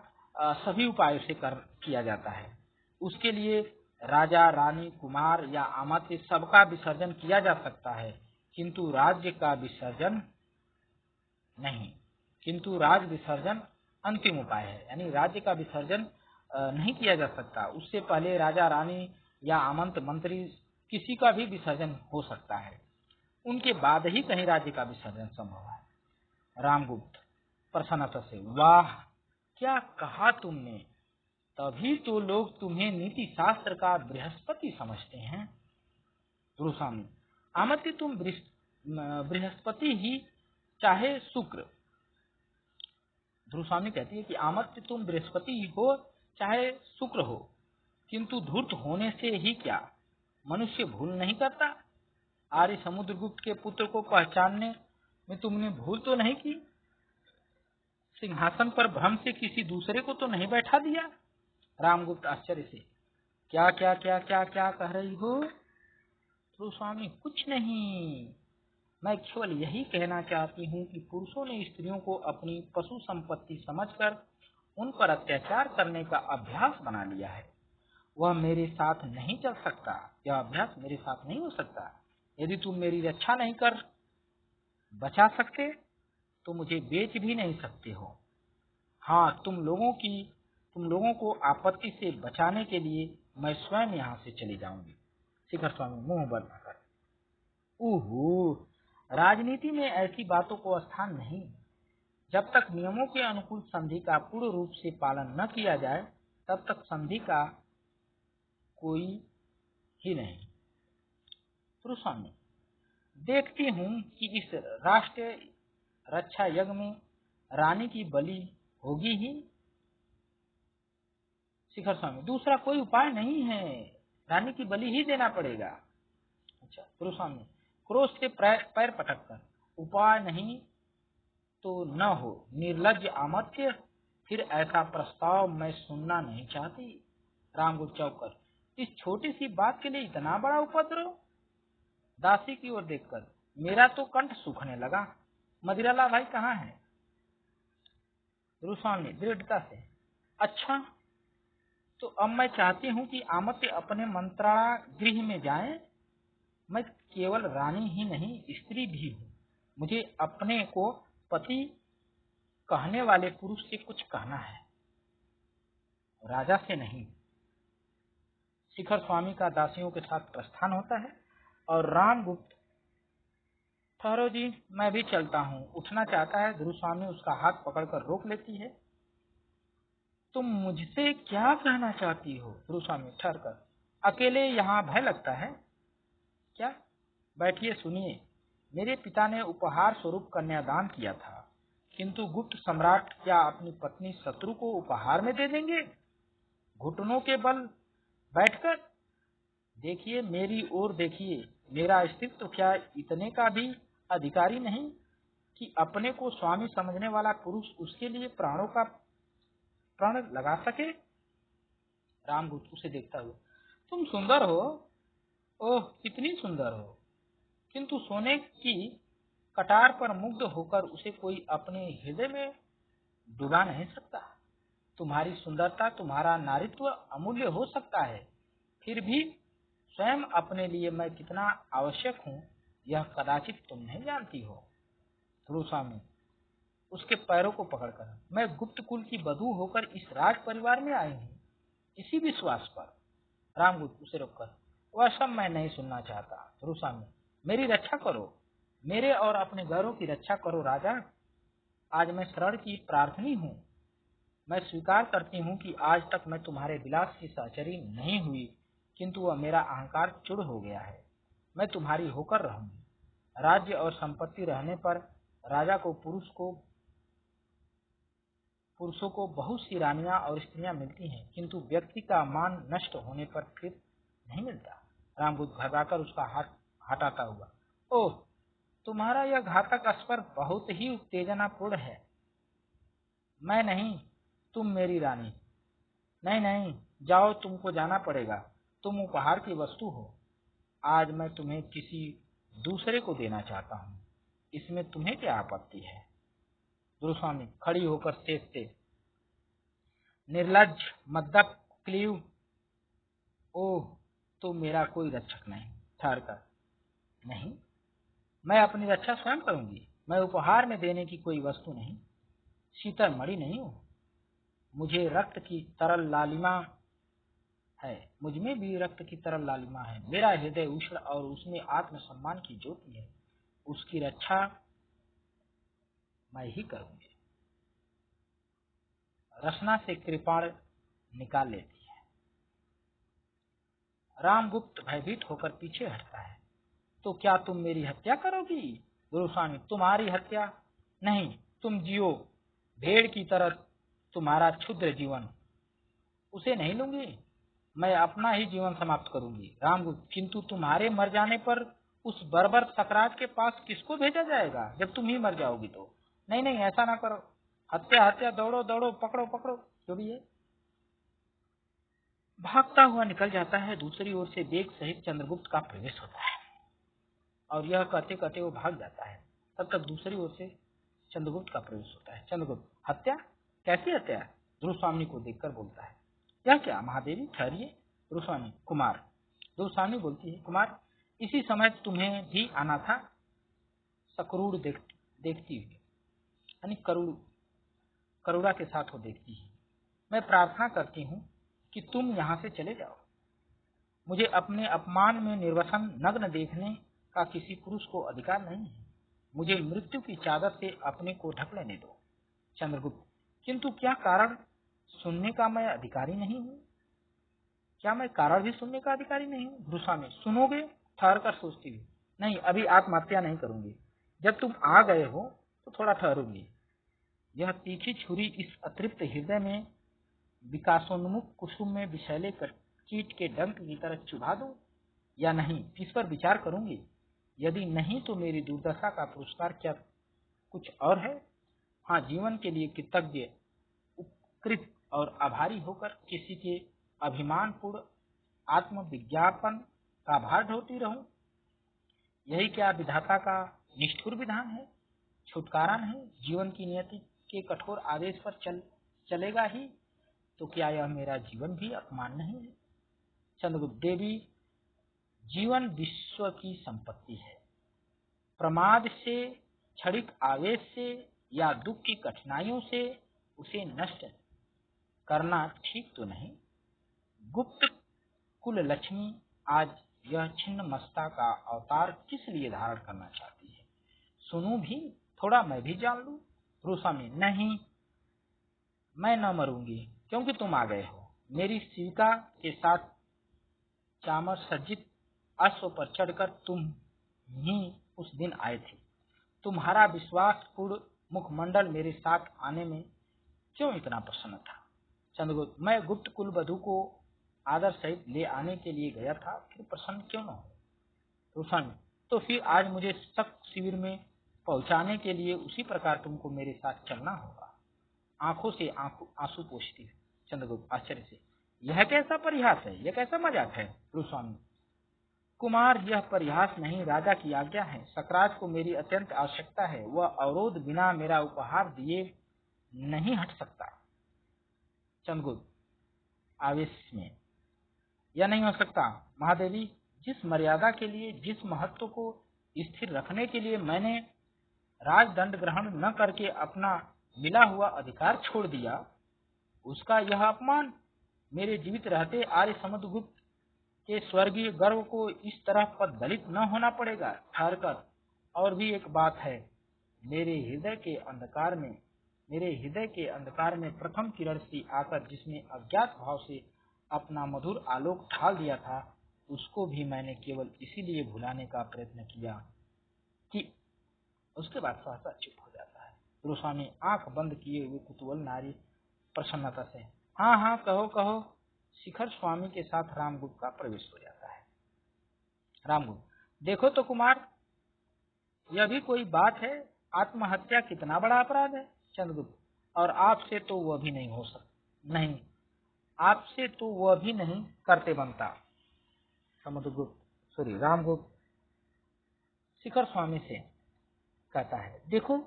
सभी उपायों से किया जाता है। उसके लिए राजा, रानी, कुमार या अमात्य सबका विसर्जन किया जा सकता है, किंतु राज्य का विसर्जन नहीं। किंतु राज विसर्जन अंतिम उपाय है, यानी राज्य का विसर्जन नहीं किया जा सकता। उससे पहले राजा, रानी या आमंत्र मंत्री किसी का भी विसर्जन हो सकता है। उनके बाद ही कहीं राज्य का विसर्जन संभव है। रामगुप्त प्रसन्नता से, वाह क्या कहा तुमने, तभी तो लोग तुम्हें नीति शास्त्र का बृहस्पति समझते हैं। दुर्वासा, आमत्य तुम बृहस्पति ही चाहे शुक्र। ध्रुवस्वामी कहती है कि आमत्य तुम बृहस्पति ही हो चाहे शुक्र हो, किंतु धूर्त होने से ही क्या मनुष्य भूल नहीं करता। आर्य समुद्रगुप्त के पुत्र को पहचानने में तुमने भूल तो नहीं की। सिंहासन पर भ्रम से किसी दूसरे को तो नहीं बैठा दिया। रामगुप्त आश्चर्य से, क्या क्या क्या क्या क्या कह रही हो। ध्रुवस्वामी, कुछ नहीं, मैं केवल यही कहना चाहती हूँ कि पुरुषों ने स्त्रियों को अपनी पशु संपत्ति समझकर उन पर अत्याचार करने का अभ्यास बना लिया है। वह मेरे साथ नहीं चल सकता, यह अभ्यास मेरे साथ नहीं हो सकता। यदि तुम मेरी रक्षा नहीं कर बचा सकते तो मुझे बेच भी नहीं सकते हो। हाँ, तुम लोगों को आपत्ति से बचाने के लिए मैं स्वयं यहाँ से चली जाऊंगी। शिखर स्वामी मुंह बंद कर, ओहो, राजनीति में ऐसी बातों को स्थान नहीं। जब तक नियमों के अनुकूल संधि का पूर्ण रूप से पालन न किया जाए तब तक संधि का कोई ही नहीं। स्वामी, देखती हूँ कि इस राष्ट्र रक्षा यज्ञ में रानी की बलि होगी ही। शिखर स्वामी, दूसरा कोई उपाय नहीं है, रानी की बलि ही देना पड़ेगा। अच्छा। स्वामी, क्रोध से पैर पटक कर, उपाय नहीं तो न हो निर्लज्ज अमर्त्य, फिर ऐसा प्रस्ताव मैं सुनना नहीं चाहती। रामगुप्त चौकर, इस छोटी सी बात के लिए इतना बड़ा उपद्रव। दासी की ओर देखकर, मेरा तो कंठ सूखने लगा। मदिराला भाई कहाँ है। स्वामी दृढ़ता से, अच्छा तो अब मैं चाहती हूँ कि आमत्य अपने मंत्रणा गृह में जाएं। मैं केवल रानी ही नहीं स्त्री भी हूँ। मुझे अपने को पति कहने वाले पुरुष से कुछ कहना है, राजा से नहीं। शिखर स्वामी का दासियों के साथ प्रस्थान होता है और रामगुप्त, ठहरो जी मैं भी चलता हूँ, उठना चाहता है। ध्रुव स्वामी उसका हाथ पकड़कर रोक लेती है। तुम मुझसे क्या कहना चाहती हो। ध्रुव स्वामी ठहर कर, अकेले यहाँ भय लगता है क्या। बैठिए सुनिए। मेरे पिता ने उपहार स्वरूप कन्यादान किया था, किंतु गुप्त सम्राट क्या अपनी पत्नी शत्रु को उपहार में दे देंगे घुटनों के बल बैठकर। देखिए मेरी ओर देखिए, मेरा अस्तित्व क्या इतने का भी अधिकारी नहीं कि अपने को स्वामी समझने वाला पुरुष उसके लिए प्राण लगा सके। रामगुप्त उसे देखता हुआ, तुम सुंदर हो, ओह कितनी सुंदर हो, किंतु सोने की कटार पर मुग्ध होकर उसे कोई अपने हृदय में डुबा नहीं सकता। तुम्हारी सुंदरता, तुम्हारा नारित्व अमूल्य हो सकता है, फिर भी स्वयं अपने लिए मैं कितना आवश्यक हूँ यह कदाचित तुम नहीं जानती हो। ध्रुव स्वामी उसके पैरों को पकड़कर, मैं गुप्त कुल की बधू होकर इस राज परिवार में आई हूँ इसी विश्वास पर। रामगुप्त उसे रोककर, वह सब मैं नहीं सुनना चाहता। ध्रुव स्वामी, मेरी रक्षा करो, मेरे और अपने घरों की रक्षा करो राजा। आज मैं शरण की प्रार्थनी हूँ। मैं स्वीकार करती हूँ कि आज तक मैं तुम्हारे विलास की सहचरी नहीं हुई, किंतु वह मेरा अहंकार चूर हो गया है। मैं तुम्हारी होकर रहूंगी। राज्य और संपत्ति रहने पर राजा को पुरुषों को बहुत सी रानियां और स्त्रियां मिलती हैं, किंतु व्यक्ति का मान नष्ट होने पर फिर नहीं मिलता। रामदूत घबराकर उसका हाथ हटाता हुआ, ओह, तुम्हारा यह घातक स्वर बहुत ही उत्तेजनापूर्ण है। मैं नहीं, तुम मेरी रानी। नहीं नहीं, जाओ, तुमको जाना पड़ेगा। तुम उपहार की वस्तु हो। आज मैं तुम्हें किसी दूसरे को देना चाहता हूँ। इसमें तुम्हें क्या आपत्ति है? गुरुस्वामी खड़ी होकर तेज, निर्लज्ज, मद्दप, क्लीव, ओह, तुम मेरा कोई रक्षक नहीं। ठहर कर, नहीं, मैं अपनी रक्षा स्वयं करूंगी। मैं उपहार में देने की कोई वस्तु नहीं, शीतल मणि नहीं हूँ। मुझे रक्त की तरल लालिमा है, मुझमें भी रक्त की तरल लालिमा है। मेरा हृदय उष्ण और उसमें आत्मसम्मान की ज्योति है। उसकी रक्षा मैं ही करूंगी। रसना से कृपाण निकाल लेती है। रामगुप्त भयभीत होकर पीछे हटता है। तो क्या तुम मेरी हत्या करोगी? गुरुस्वामी, तुम्हारी हत्या नहीं, तुम जियो भेड़ की तरह। तुम्हारा क्षुद्र जीवन, उसे नहीं लूंगी। मैं अपना ही जीवन समाप्त करूंगी। रामगुप्त, किंतु तुम्हारे मर जाने पर उस बर्बर सकराज के पास किसको भेजा जाएगा जब तुम ही मर जाओगी तो? नहीं नहीं, ऐसा ना करो। हत्या हत्या, दौड़ो दौड़ो, पकड़ो पकड़ो, जो भी है। भागता हुआ निकल जाता है। दूसरी ओर से बेग सहित चंद्रगुप्त का प्रवेश होता है और यह कहते कहते वो भाग जाता है। तब तक दूसरी ओर से चंद्रगुप्त का प्रवेश होता है। चंद्रगुप्त, हत्या? कैसी हत्या? ध्रुवस्वामी को देखकर बोलता है। यह क्या महादेवी, ठहरिए। ध्रुवस्वामी, कुमार। ध्रुवस्वामी बोलती है, कुमार, इसी समय तुम्हें भी आना था। सकरूर देखती हुई, यानी करुणा के साथ वो देखती है। मैं प्रार्थना करती हूँ कि तुम यहाँ से चले जाओ। मुझे अपने अपमान में निर्वसन नग्न देखने का किसी पुरुष को अधिकार नहीं है। मुझे मृत्यु की चादर से अपने को ढक लेने दो। चंद्रगुप्त, किंतु क्या कारण सुनने का मैं अधिकारी नहीं हूँ? क्या मैं कारण भी सुनने का अधिकारी नहीं हूँ? ध्रुवस्वामी, सुनोगे? ठहर कर सोचती हुई, नहीं, अभी आत्महत्या नहीं करूंगी। जब तुम आ गए हो तो थोड़ा ठहरूंगी। यह तीखी छुरी इस अतृप्त हृदय में विकासोन्मुख कुसुम में विषैले कीट के डंक की तरह चुभा दूं या नहीं, इस पर विचार करूंगी। यदि नहीं तो मेरी दुर्दशा का पुरस्कार क्या कुछ और है? हाँ, जीवन के लिए कृतज्ञ, उपकृत और आभारी होकर किसी के अभिमानपूर्ण आत्मविज्ञापन का भार ढोती रहूं। यही क्या विधाता का निष्ठुर विधान है? छुटकारा नहीं, जीवन की नियति के कठोर आदेश पर चलेगा ही। तो क्या यह मेरा जीवन भी अपमान नहीं है? चंद्रगुप्त, देवी, जीवन विश्व की संपत्ति है। प्रमाद से, क्षणिक आवेश से या दुख की कठिनाइयों से उसे नष्ट करना ठीक तो नहीं। गुप्त कुल लक्ष्मी आज यह छिन्न मस्ता का अवतार किस लिए धारण करना चाहती है? सुनूं भी, थोड़ा मैं भी जान लूं। ध्रुवस्वामी, नहीं, मैं न मरूंगी क्योंकि तुम आ गए हो। मेरी शिविका के साथ चामर सज्जित अश्व पर चढ़कर तुम ही उस दिन आए थे। तुम्हारा विश्वासपूर्ण मुखमंडल मेरे साथ आने में क्यों इतना प्रसन्न था? चंद्रगुप्त, मैं गुप्त कुल वधु को आदर सहित ले आने के लिए गया था, फिर प्रसन्न क्यों न हो? रोशन, तो फिर आज मुझे सख्त शिविर में पहुंचाने के लिए उसी प्रकार तुमको मेरे साथ चलना होगा। आंखों से आंसू पोंछती है। चंद्रगुप्त आश्चर्य से, यह कैसा परिहास है, यह कैसा मजाक है? गुरुस्वामी, कुमार, यह परिहास नहीं, राजा की आज्ञा है। सकराज को मेरी अत्यंत आवश्यकता है। वह अवरोध बिना मेरा उपहार दिए नहीं हट सकता। चंद्रगुप्त आवेश में, यह नहीं हो सकता महादेवी। जिस मर्यादा के लिए, जिस महत्व को स्थिर रखने के लिए मैंने राजदंड ग्रहण न करके अपना मिला हुआ अधिकार छोड़ दिया, उसका यह अपमान मेरे जीवित रहते आर्य समुद्रगुप्त के स्वर्गीय गर्व को इस तरह पर दलित न होना पड़ेगा। ठहर कर और भी एक बात है, मेरे हृदय के अंधकार में प्रथम किरण सी आकर जिसने अज्ञात भाव से अपना मधुर आलोक ढाल दिया था, उसको भी मैंने केवल इसीलिए भुलाने का प्रयत्न किया कि उसके बाद सहसा चुप हो जाता है। गोस्वामी आंख बंद किए हुए कुतूहल नारी प्रसन्नता से, हाँ हाँ कहो कहो। शिखर स्वामी के साथ रामगुप्त का प्रवेश हो जाता है। रामगुप्त, देखो तो कुमार, यह भी कोई बात है? आत्महत्या कितना बड़ा अपराध है। चंद्रगुप्त, और आपसे तो वह भी नहीं हो सकता, नहीं, आपसे तो वह भी नहीं करते बनता। रामगुप्त शिखर स्वामी से कहता है, देखो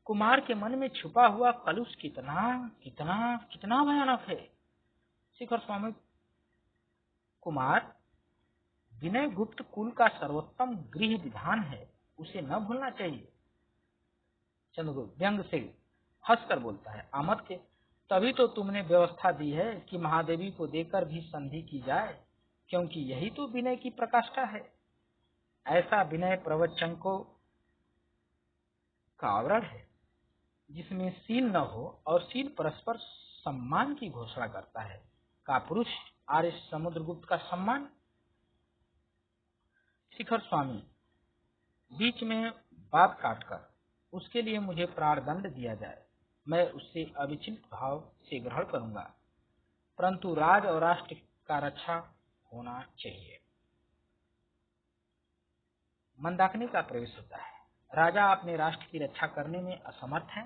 कुमार के मन में छुपा हुआ कलुष कितना कितना कितना भयानक है। शिखर स्वामी, कुमार विनय गुप्त कुल का सर्वोत्तम गृह विधान है, उसे न भूलना चाहिए। चंद्रगुप्त व्यंग से हंसकर बोलता है, अमर्त्य, तभी तो तुमने व्यवस्था दी है कि महादेवी को देकर भी संधि की जाए, क्योंकि यही तो विनय की प्रकाष्ठा है। ऐसा विनय प्रवचनकों का आवरण है जिसमें सील न हो और सील परस्पर सम्मान की घोषणा करता है। का पुरुष आर्य समुद्रगुप्त का सम्मान। शिखर स्वामी बीच में बात काटकर, उसके लिए मुझे प्राणदंड दिया जाए, मैं उससे अविचलित भाव से ग्रहण करूंगा, परंतु राज और राष्ट्र का रक्षा होना चाहिए। मंदाकिनी का प्रवेश होता है। राजा अपने राष्ट्र की रक्षा करने में असमर्थ है।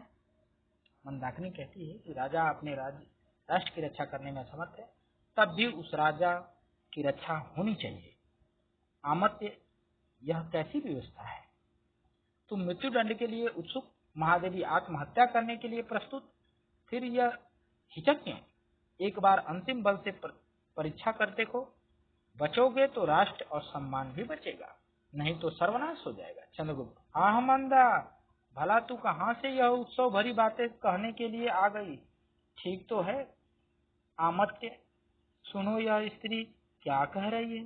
मंदाकिनी कहती है कि राजा अपने राष्ट्र की रक्षा करने में असमर्थ है, तब भी उस राजा की रक्षा होनी चाहिए। अमर्त्य, यह कैसी व्यवस्था है? तुम मृत्युदंड के लिए उत्सुक, महादेवी आत्महत्या करने के लिए प्रस्तुत, फिर यह हिचक क्यों? एक बार अंतिम बल से परीक्षा कर देखो, बचोगे तो राष्ट्र और सम्मान भी बचेगा, नहीं तो सर्वनाश हो जाएगा। चंद्रगुप्त, आह मंदा, भला तू कहाँ से यह उत्सव भरी बातें कहने के लिए आ गई? ठीक तो है। अमर्त्य, सुनो यह स्त्री क्या कह रही है।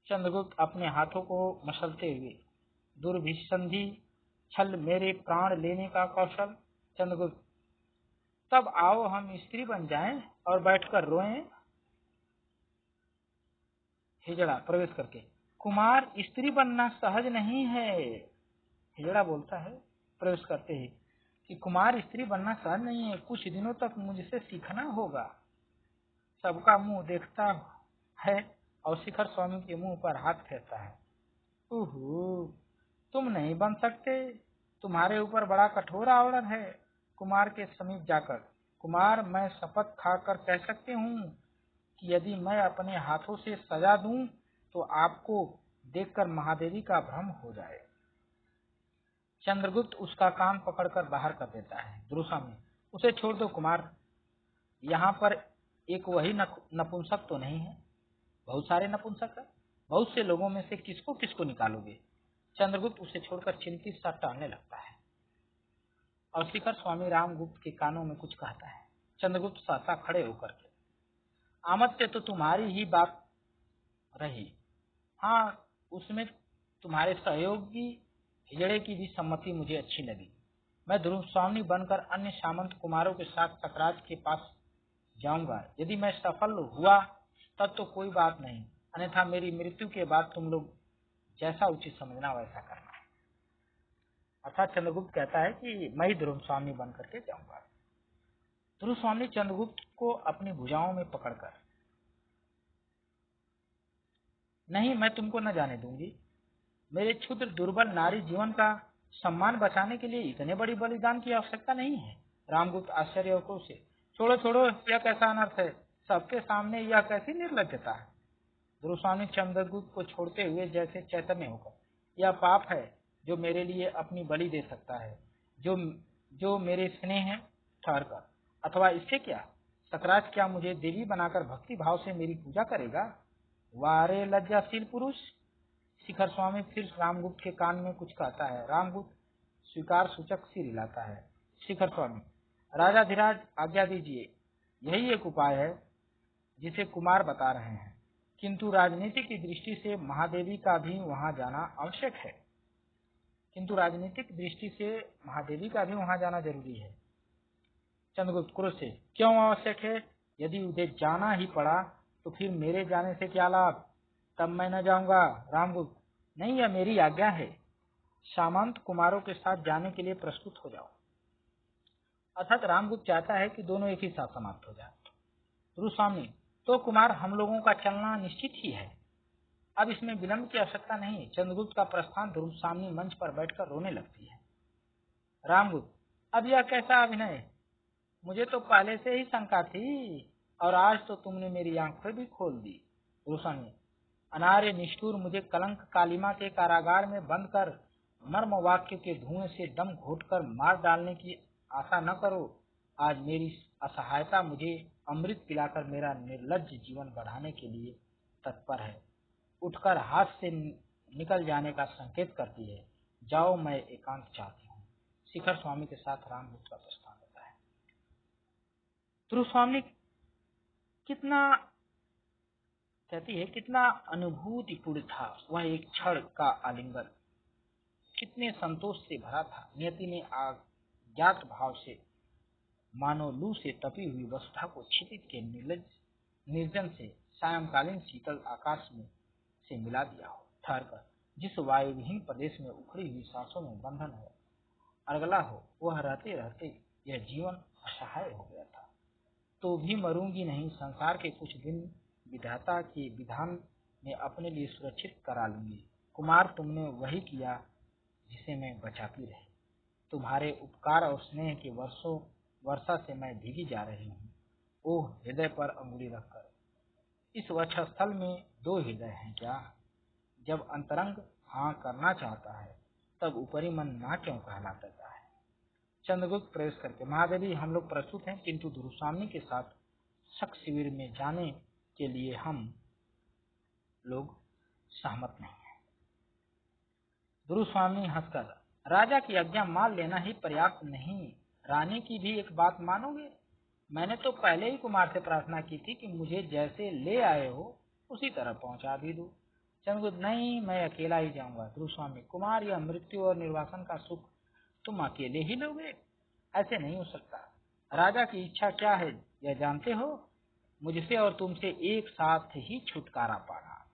चंद्रगुप्त अपने हाथों को मसलते हुए, दुर्भिसंधि, छल, मेरे प्राण लेने का कौशल। चंद्रगुप्त, तब आओ हम स्त्री बन जाएं और बैठकर रोएं। हिजड़ा प्रवेश करके, कुमार स्त्री बनना सहज नहीं है। हिजड़ा बोलता है प्रवेश करते ही कि कुमार स्त्री बनना सहज नहीं है, कुछ दिनों तक मुझसे सीखना होगा। सबका मुंह देखता है और शिखर स्वामी के मुंह पर हाथ फेरता है। ओहो, तुम नहीं बन सकते, तुम्हारे ऊपर बड़ा कठोर आवरण है। कुमार के समीप जाकर, कुमार, मैं शपथ खाकर कह सकती हूँ कि यदि मैं अपने हाथों से सजा दूं तो आपको देखकर महादेवी का भ्रम हो जाए। चंद्रगुप्त उसका कान पकड़कर बाहर कर देता है। दुर्वासा, उसे छोड़ दो कुमार, यहाँ पर एक वही नपुंसक तो नहीं है, बहुत सारे नपुंसक है, बहुत से लोगों में से किसको किसको निकालोगे। चंद्रगुप्त उसे छोड़कर चिंतित सा टहलने लगता है और शिखर स्वामी रामगुप्त के कानों में कुछ कहता है। चंद्रगुप्त सहसा खड़े होकर के, अमर्त्य, तो तुम्हारी ही बात रही, हाँ, उसमें तुम्हारे सहयोगी हिजड़े की भी सम्मति मुझे अच्छी लगी। मैं ध्रुवस्वामी बनकर अन्य सामंत कुमारों के साथ सकराज के पास जाऊंगा। यदि मैं सफल हुआ तब तो कोई बात नहीं, अन्यथा मेरी मृत्यु के बाद तुम लोग जैसा उचित समझना वैसा करना। अर्थात चंद्रगुप्त कहता है कि मैं ही ध्रुवस्वामी बन करके जाऊंगा। ध्रुवस्वामी चंद्रगुप्त को अपनी भुजाओं में पकड़कर, नहीं, मैं तुमको न जाने दूंगी। मेरे क्षुद्र दुर्बल नारी जीवन का सम्मान बचाने के लिए इतने बड़ी बलिदान की आवश्यकता नहीं है। रामगुप्त आश्चर्य से, छोड़ो छोड़ो, यह कैसा अनर्थ है, सबके सामने यह कैसी निर्लज्जता है। ध्रुवस्वामी चंद्रगुप्त को छोड़ते हुए जैसे चैतन्य होकर, यह पाप है जो मेरे लिए अपनी बलि दे सकता है, जो मेरे स्नेह है ठहर कर, अथवा इससे क्या, सकराज क्या मुझे देवी बनाकर भक्ति भाव से मेरी पूजा करेगा? वारे लज्जाशील पुरुष। शिखर स्वामी फिर रामगुप्त के कान में कुछ कहता है। रामगुप्त स्वीकार सूचक सिर हिलाता है। शिखर स्वामी, राजाधिराज आज्ञा दीजिए, यही एक उपाय है जिसे कुमार बता रहे हैं किंतु राजनीतिक की दृष्टि से महादेवी का भी वहां जाना आवश्यक है। किंतु राजनीतिक दृष्टि से महादेवी का भी वहां जाना जरूरी है। चंद्रगुप्त क्रोध से, क्यों आवश्यक है? यदि उसे जाना ही पड़ा तो फिर मेरे जाने से क्या लाभ? तब मैं न जाऊंगा। रामगुप्त, नहीं, यह मेरी आज्ञा है। सामंत कुमारों के साथ जाने के लिए प्रस्तुत हो जाओ। अर्थात रामगुप्त चाहता है कि दोनों एक ही साथ समाप्त हो जाए। ध्रुवस्वामी, तो कुमार, हम लोगों का चलना निश्चित ही है, अब इसमें विलंब की आवश्यकता नहीं। चंद्रगुप्त का प्रस्थान। ध्रुवस्वामी मंच पर बैठकर रोने लगती है। रामगुप्त, अब यह कैसा अभिनय? मुझे तो पहले से ही शंका थी और आज तो तुमने मेरी आंखें भी खोल दी। ध्रुवस्वामी, अनार्य निष्ठुर, मुझे कलंक कालिमा के कारागार में बंद कर मर्म वाक्य के धुएं से दम घोटकर मार डालने की आशा न करो। आज मेरी असहायता मुझे अमृत पिलाकर मेरा निर्लज्ज जीवन बढ़ाने के लिए तत्पर है। उठकर हाथ से निकल जाने का संकेत करती है। जाओ, मैं एकांत चाहती हूँ। शिखर स्वामी के साथ रामगुप्त का प्रस्थान होता है। ध्रुवस्वामी कितना कहती है, कितना अनुभूतिपूर्ण था वह एक क्षण का आलिंगन, कितने संतोष से भरा था। नियति ने अज्ञात भाव से मानो लू से तपी हुई वसुधा को क्षितिज के निर्जन से सायंकालीन शीतल आकाश में से मिला दिया हो। ठहरकर जिस वायुविहीन प्रदेश में उखड़ी हुई सांसों में बंधन हो, अर्गला हो, वह रहते रहते यह जीवन असहाय हो गया था। तो भी मरूंगी नहीं, संसार के कुछ दिन विधाता के विधान में अपने लिए सुरक्षित करा लूंगी। कुमार, तुमने वही किया जिसे मैं बचाती रही। तुम्हारे उपकार और स्नेह के वर्षा से मैं भीगी जा रही हूँ। ओह, हृदय पर अंगुली रखकर, इस वक्षस्थल में दो हृदय हैं क्या? जब अंतरंग हाँ करना चाहता है तब ऊपरी मन ना क्यों कहला देता है? चंद्रगुप्त प्रवेश करके, महादेवी, हम लोग प्रस्तुत हैं, किंतु ध्रुवस्वामी के साथ शक शिविर में जाने के लिए हम लोग सहमत नहीं है। ध्रुवस्वामी हंसकर, राजा की आज्ञा मान लेना ही पर्याप्त नहीं, रानी की भी एक बात मानोगे? मैंने तो पहले ही कुमार से प्रार्थना की थी कि मुझे जैसे ले आए हो उसी तरह पहुंचा भी दो। चंद्रगुप्त, नहीं, मैं अकेला ही जाऊंगा। ध्रुवस्वामी, कुमार, यह मृत्यु और निर्वासन का सुख तुम अकेले ही लोगे? ऐसे नहीं हो सकता। राजा की इच्छा क्या है यह जानते हो? मुझसे और तुमसे एक साथ ही छुटकारा पाना।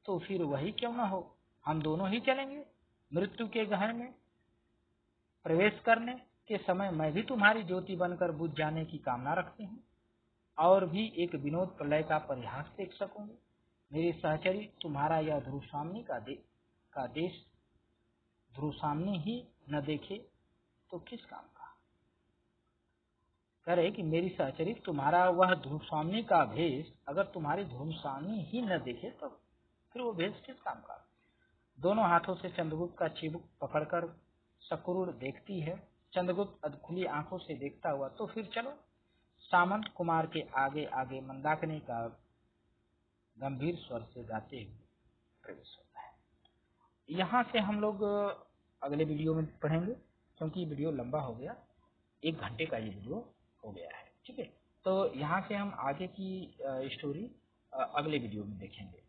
तो फिर वही क्यों न हो, हम दोनों ही चलेंगे मृत्यु के गहन में। प्रवेश करने के समय मैं भी तुम्हारी ज्योति बनकर बुझ जाने की कामना रखती हूँ और भी एक विनोद प्रलय का परिहास देख सकूंगी। मेरे सहचरी, तुम्हारा यह ध्रुवस्वामी का देश ध्रुवस्वामी ही न देखे तो किस काम का? कह रहे कि मेरी सहचरी, तुम्हारा वह ध्रुवस्वामी का भेष अगर तुम्हारी ध्रुवस्वामी ही न देखे तो फिर वो भेष किस काम का? दोनों हाथों से चंद्रगुप्त का चिबुक पकड़कर सक्रूर देखती है। चंद्रगुप्त खुली आंखों से देखता हुआ, तो फिर चलो। सामंत कुमार के आगे आगे मंदाकिनी का गंभीर स्वर से गाते हुए प्रवेश होता है। यहाँ से हम लोग अगले वीडियो में पढ़ेंगे, क्योंकि वीडियो लंबा हो गया, 1 घंटे का ये वीडियो हो गया है। ठीक है, तो यहाँ से हम आगे की स्टोरी अगले वीडियो में देखेंगे।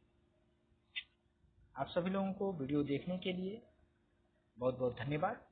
आप सभी लोगों को वीडियो देखने के लिए बहुत बहुत धन्यवाद।